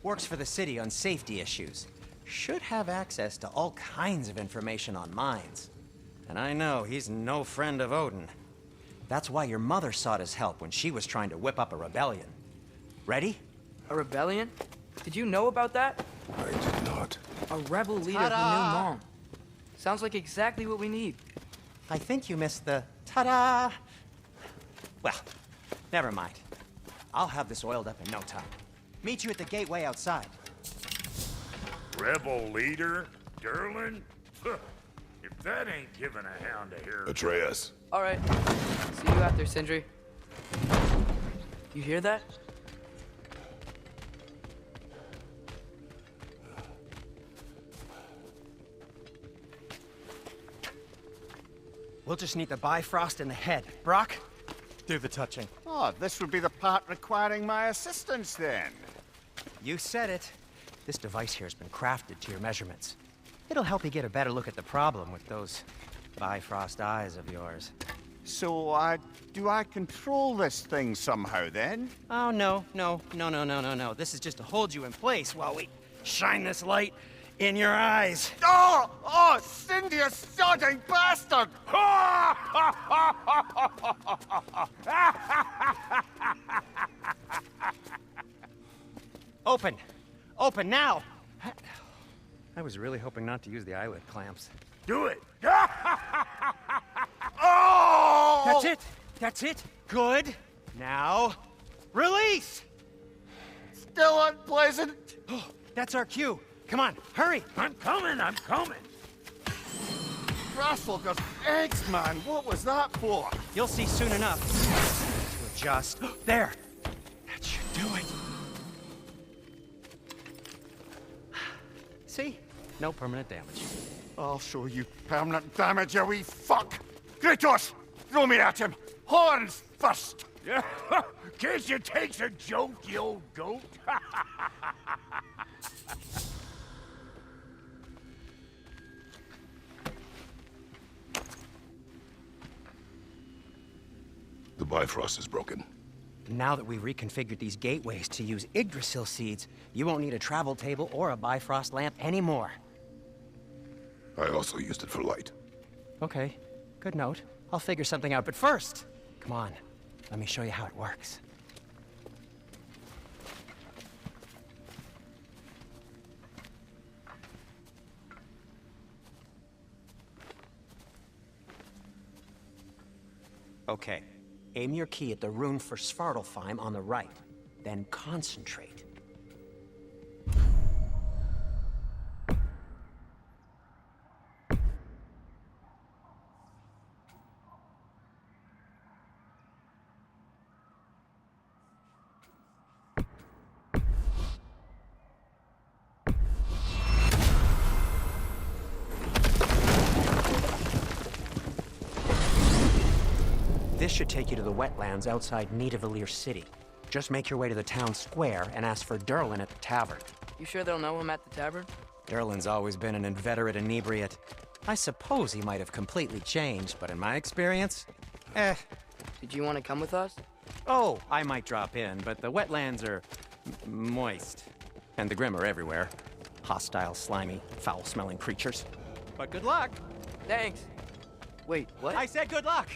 Works for the city on safety issues. Should have access to all kinds of information on mines. And I know he's no friend of Odin. That's why your mother sought his help when she was trying to whip up a rebellion. Ready? A rebellion? Did you know about that? I did not. A rebel leader who knew Mom. Sounds like exactly what we need. I think you missed the ta-da! Well, never mind. I'll have this oiled up in no time. Meet you at the gateway outside. Rebel leader? Durlin? If that ain't giving a hound a hair. Atreus. All right. See you out there, Sindri. You hear that? We'll just need the Bifrost in the head. Brock, do the touching. Oh, this would be the part requiring my assistance then. You said it. This device here has been crafted to your measurements. It'll help you get a better look at the problem with those Bifrost eyes of yours. So, do I control this thing somehow then? Oh, no. This is just to hold you in place while we shine this light in your eyes. Oh, Cindy, you sodding bastard! Ah! Open! Open now! I was really hoping not to use the eyelid clamps. Do it! Oh! That's it! That's it! Good! Now, release! Still unpleasant. Oh, that's our cue. Come on, hurry! I'm coming, I'm coming. Grasshopper's eggs, man. What was that for? You'll see soon enough. To adjust. There! That should do it. See? No permanent damage. I'll show you permanent damage, you wee fuck. Kratos, throw me at him. Horns first. Yeah, case you takes a joke, you old goat. The Bifrost is broken. Now that we've reconfigured these gateways to use Yggdrasil seeds, you won't need a travel table or a Bifrost lamp anymore. I also used it for light. Okay, good note. I'll figure something out, but first, come on, let me show you how it works. Okay, aim your key at the rune for Svartalfheim on the right, then concentrate. This should take you to the wetlands outside Nidavellir City. Just make your way to the town square and ask for Durlin at the tavern. You sure they'll know him at the tavern? Durlin's always been an inveterate inebriate. I suppose he might have completely changed, but in my experience, Did you want to come with us? Oh, I might drop in, but the wetlands are moist. And the Grim are everywhere. Hostile, slimy, foul-smelling creatures. But good luck! Thanks. Wait, what? I said good luck!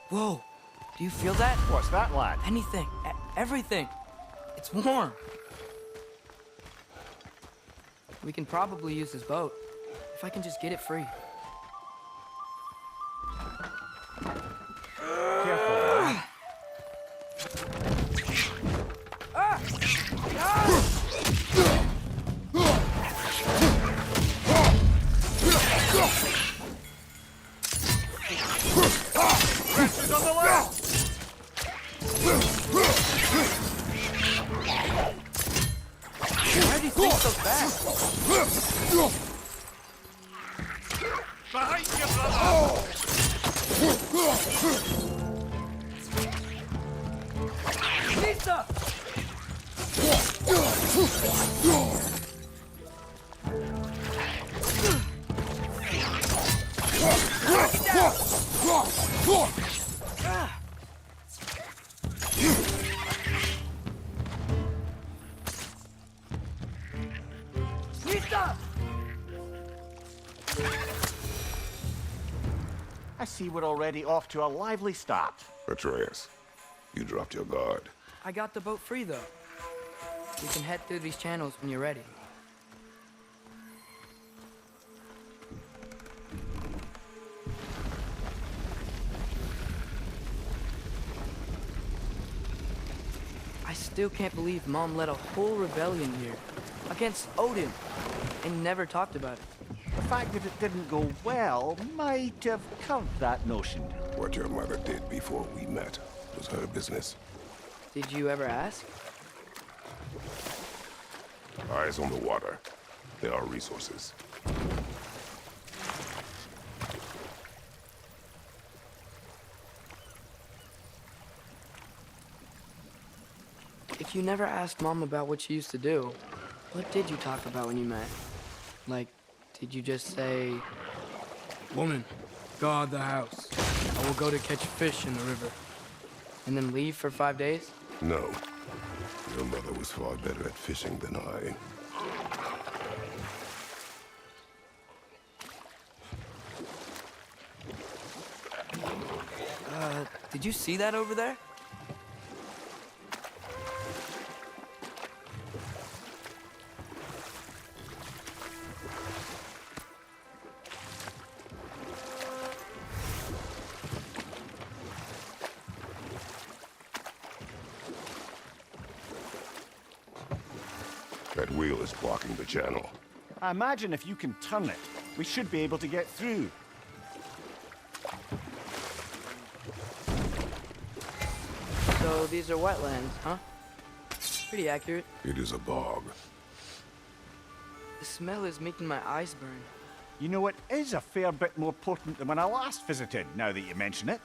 Whoa, do you feel that? What's that, lad? Anything, everything. It's warm. We can probably use this boat, if I can just get it free. Careful. Pressure's on the left. Why do you think so fast? Behind you, brother. Lisa! Lisa! I see we're already off to a lively start. Atreus, you dropped your guard. I got the boat free, though. We can head through these channels when you're ready. I still can't believe Mom led a whole rebellion here against Odin and never talked about it. The fact that it didn't go well might have curved that notion. What your mother did before we met was her business. Did you ever ask? Eyes on the water. There are resources. If you never asked Mom about what she used to do, what did you talk about when you met? Like, did you just say, "Woman, guard the house. I will go to catch fish in the river"? And then leave for 5 days? No. Your mother was far better at fishing than I. Did you see that over there? That wheel is blocking the channel. I imagine if you can turn it, we should be able to get through. So these are wetlands, huh? Pretty accurate. It is a bog. The smell is making my eyes burn. You know, it is a fair bit more potent than when I last visited, now that you mention it.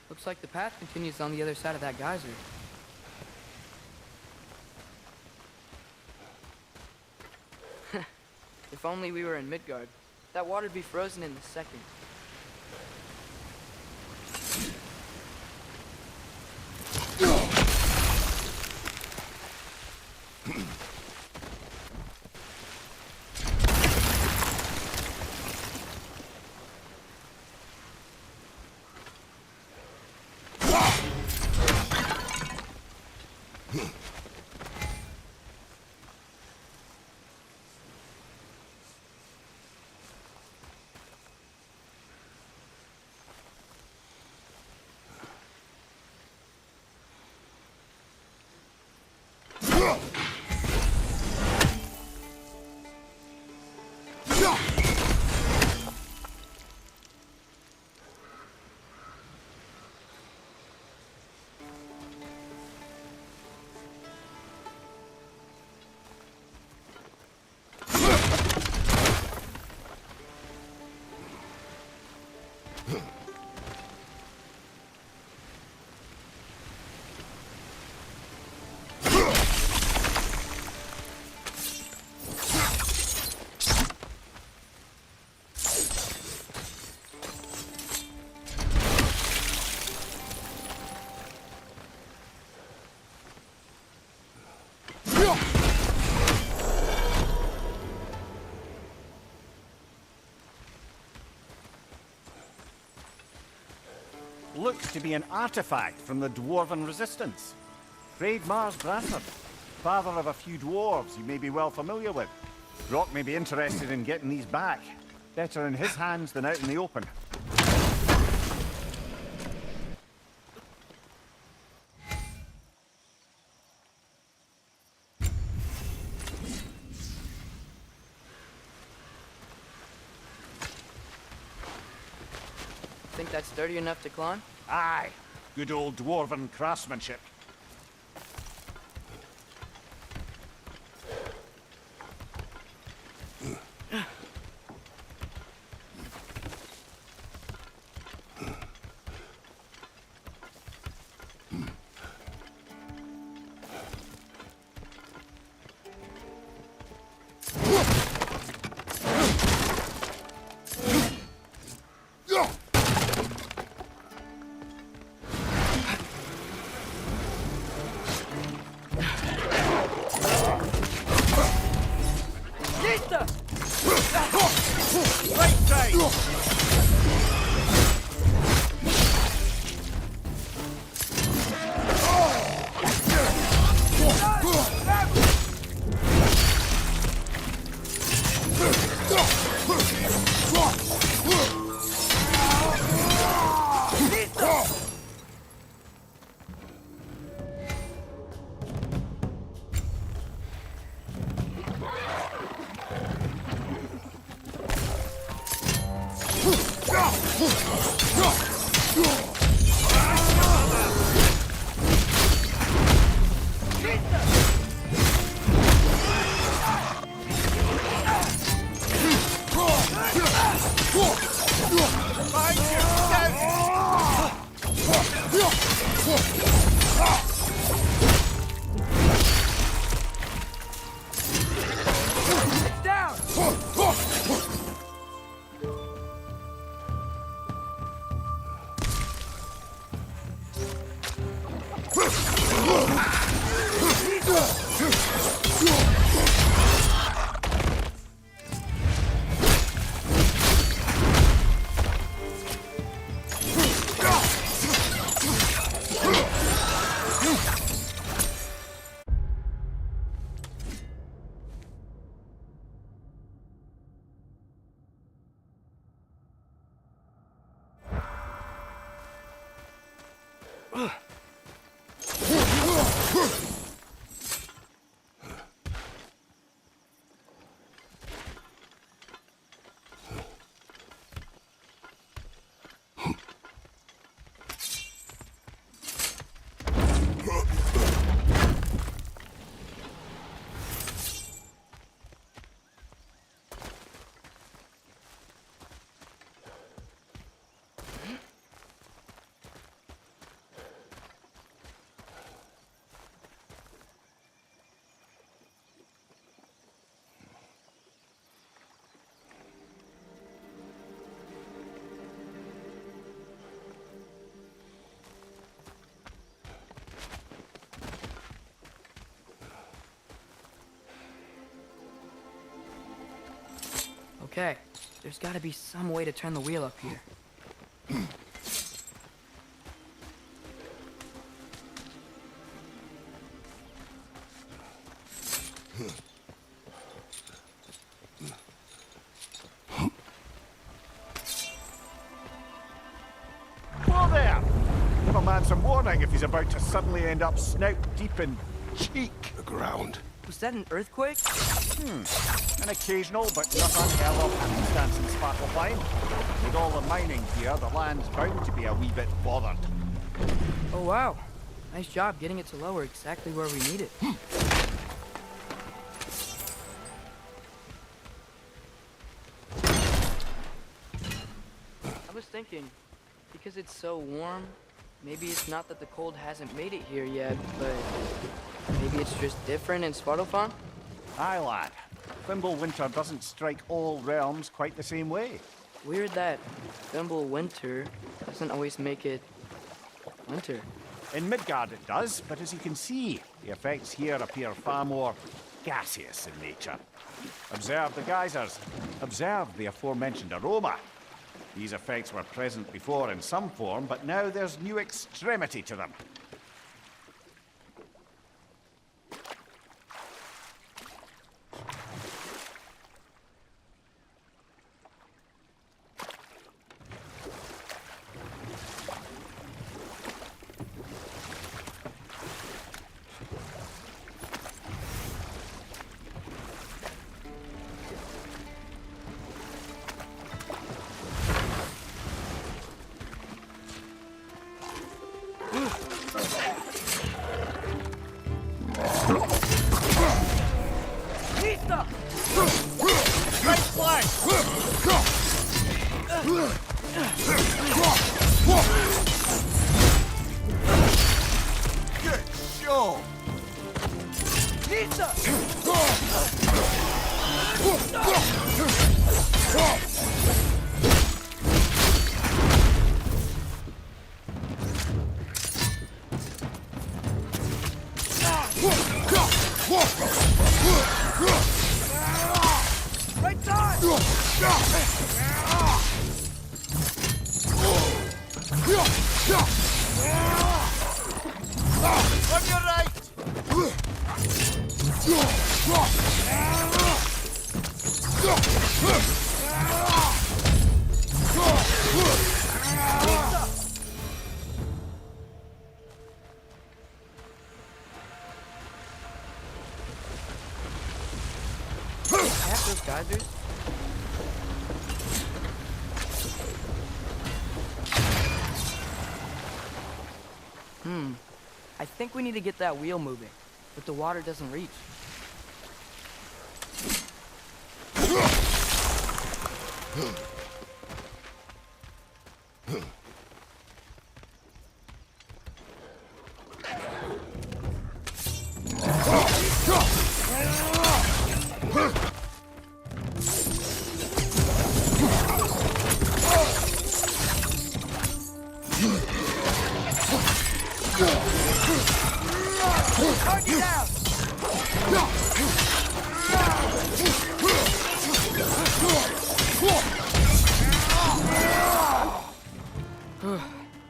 Looks like the path continues on the other side of that geyser. If only we were in Midgard. That water'd be frozen in a second. Looks to be an artifact from the Dwarven Resistance. Mars Brassard, father of a few dwarves you may be well familiar with. Brock may be interested in getting these back. Better in his hands than out in the open. Think that's sturdy enough to climb? Aye, good old Dwarven craftsmanship. Okay, there's gotta be some way to turn the wheel up here. Whoa there! Give a man some warning if he's about to suddenly end up snout deep in cheek. The ground. Was that an earthquake? An occasional but not unheard of happenstance in Sparklefine. With all the mining here, the land's bound to be a wee bit bothered. Oh wow, nice job getting it to lower exactly where we need it. I was thinking, because it's so warm, maybe it's not that the cold hasn't made it here yet, but maybe it's just different in Svartalfheim? Aye, lad. Winter doesn't strike all realms quite the same way. Weird that Winter doesn't always make it winter. In Midgard it does, but as you can see, the effects here appear far more gaseous in nature. Observe the geysers. Observe the aforementioned aroma. These effects were present before in some form, but now there's new extremity to them. Good show! Right time! On your right! Half those geysers? I think we need to get that wheel moving, but the water doesn't reach. Target down!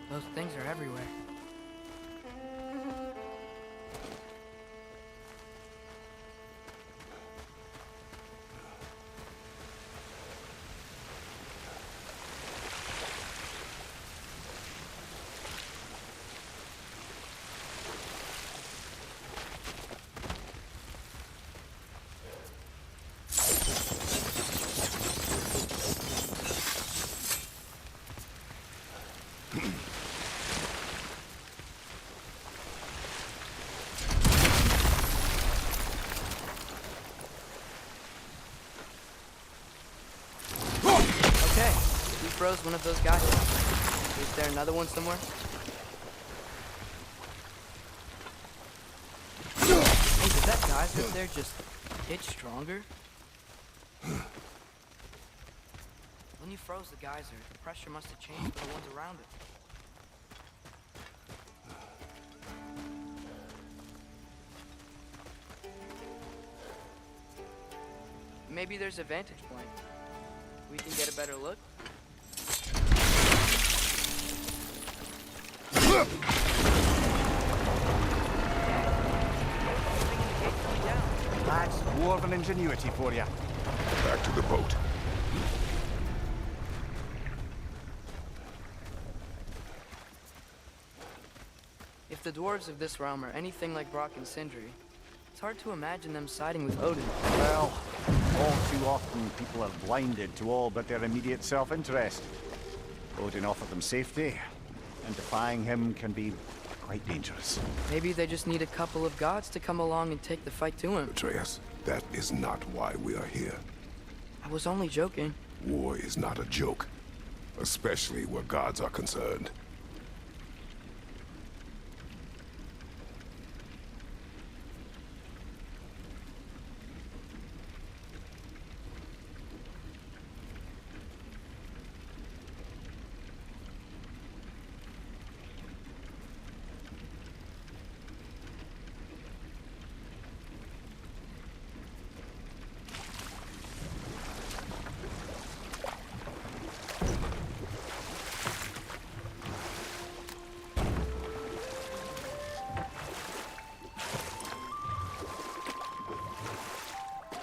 Those things are everywhere. Okay, we froze one of those guys. Is there another one somewhere? Hey, did that guy up there just get stronger? When you froze the geyser, the pressure must have changed for the ones around it. Maybe there's a vantage point. We can get a better look. That's dwarven ingenuity for you. Back to the boat. If the dwarves of this realm are anything like Brock and Sindri, it's hard to imagine them siding with Odin. Well, all too often people are blinded to all but their immediate self-interest. Odin offered them safety, and defying him can be quite dangerous. Maybe they just need a couple of gods to come along and take the fight to him. Atreus, that is not why we are here. I was only joking. War is not a joke, especially where gods are concerned.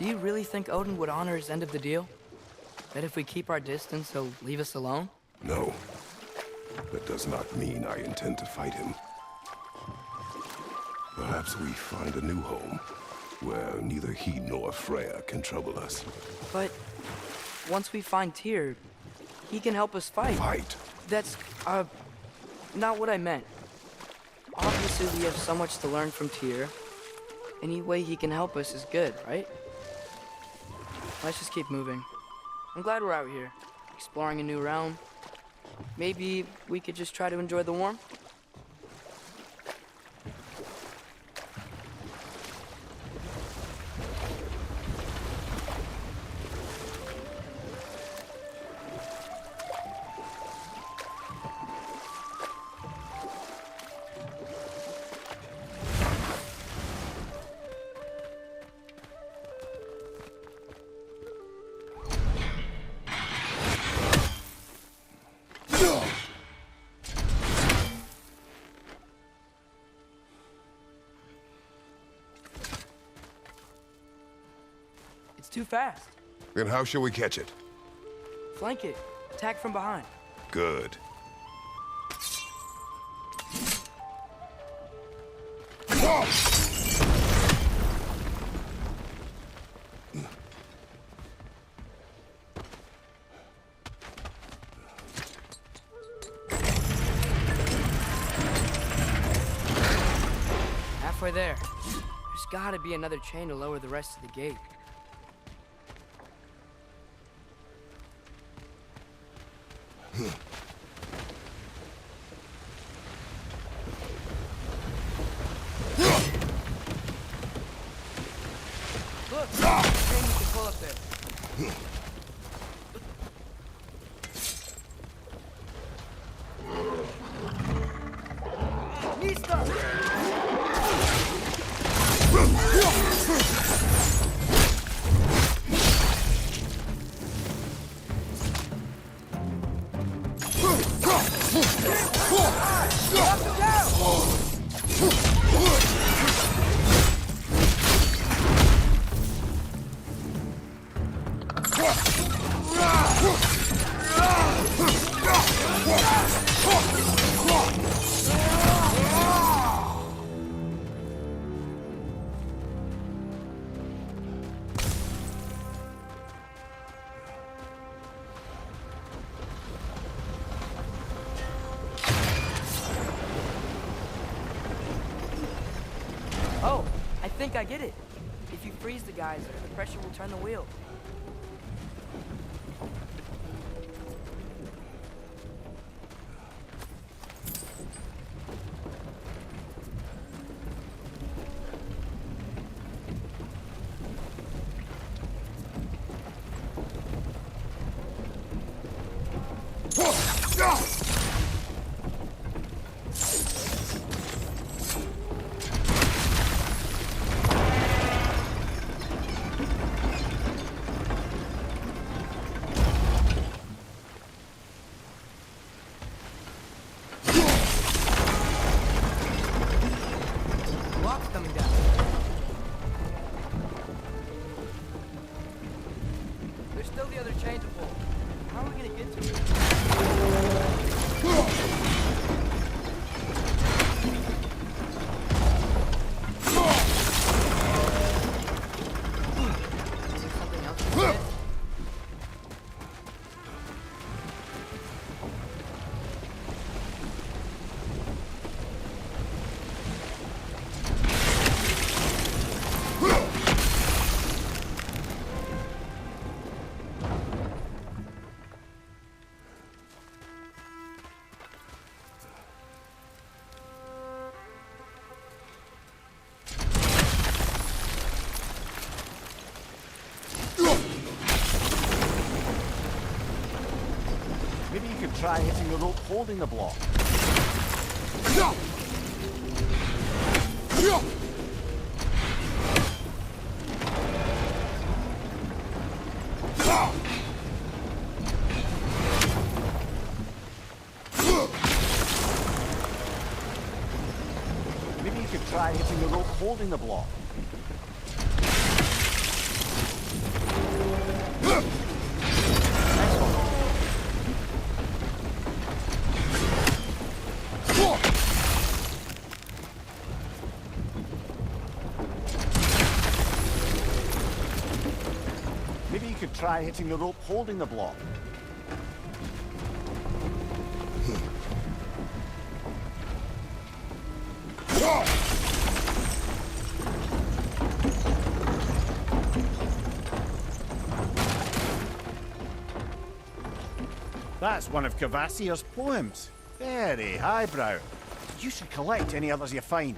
Do you really think Odin would honor his end of the deal? That if we keep our distance, he'll leave us alone? No. That does not mean I intend to fight him. Perhaps we find a new home, where neither he nor Freya can trouble us. But once we find Tyr, he can help us fight. Fight? That's, not what I meant. Obviously, we have so much to learn from Tyr. Any way he can help us is good, right? Let's just keep moving. I'm glad we're out here, exploring a new realm. Maybe we could just try to enjoy the warmth? It's too fast. Then how shall we catch it? Flank it. Attack from behind. Good. Halfway there. There's gotta be another chain to lower the rest of the gate. Look! Chain you can pull up there. Easter! Knock him down! Oh, I think I get it. If you freeze the guys, the pressure will turn the wheel. Block's coming down. There's still the other chain to pull. How are we gonna get to it? Is there something else we can get? Maybe you could try hitting the rope holding the block. Maybe you could try hitting the rope holding the block. Maybe you could try hitting the rope holding the block. That's one of Cavassier's poems. Very highbrow. You should collect any others you find.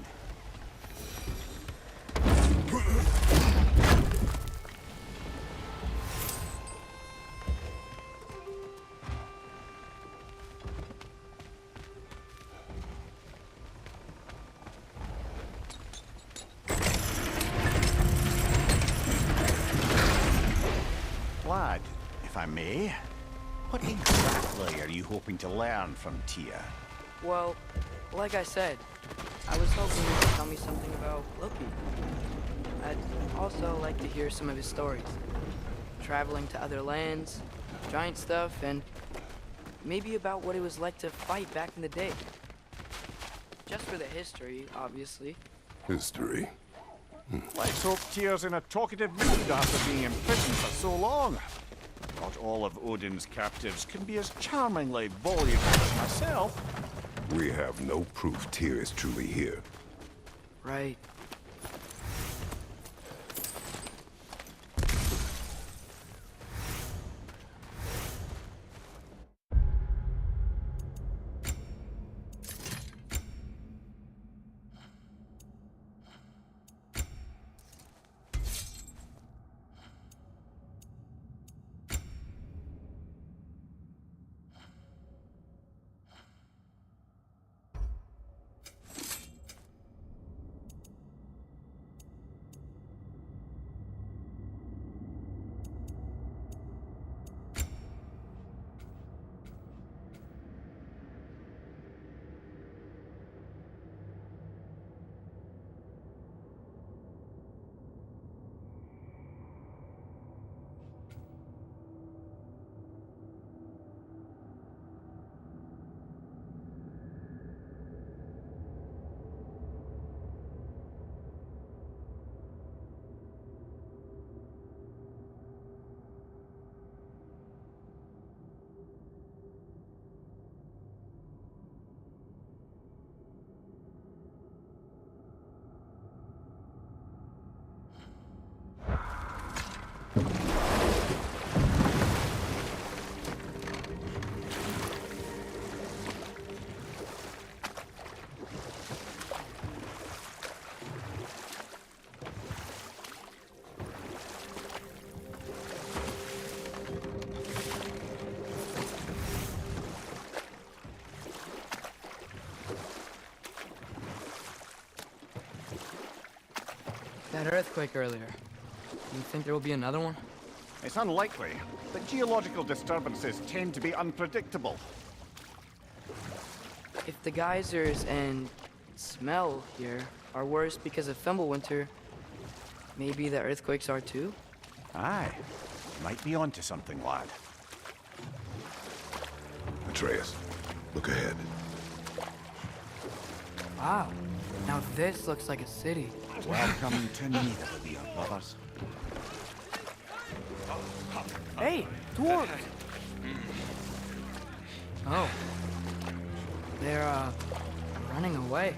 Lad, if I may, what exactly are you hoping to learn from Tia? Well, like I said, I was hoping you could tell me something about Loki. I'd also like to hear some of his stories. Traveling to other lands, giant stuff, and maybe about what it was like to fight back in the day. Just for the history, obviously. History. Let's hope Tia's in a talkative mood after being imprisoned for so long. Not all of Odin's captives can be as charmingly voluble as myself. We have no proof Tyr is truly here. Right. That earthquake earlier. You think there will be another one? It's unlikely, but geological disturbances tend to be unpredictable. If the geysers and smell here are worse because of Fimbulwinter, maybe the earthquakes are too? Aye. Might be onto something, lad. Atreus, look ahead. Wow. Now this looks like a city. Welcome to Neither, brothers. Hey, dwarves! Oh. They're, running away.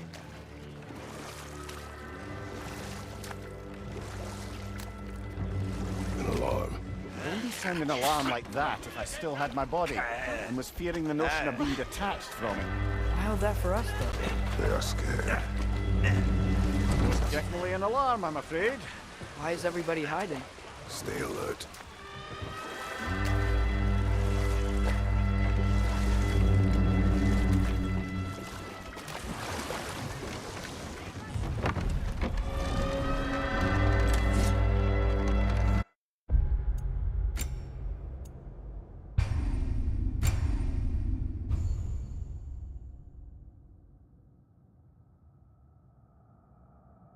An alarm. I wouldn't sound an alarm like that if I still had my body and was fearing the notion of being detached from it. Why held that for us, though? They are scared. Definitely an alarm, I'm afraid. Why is everybody hiding? Stay alert.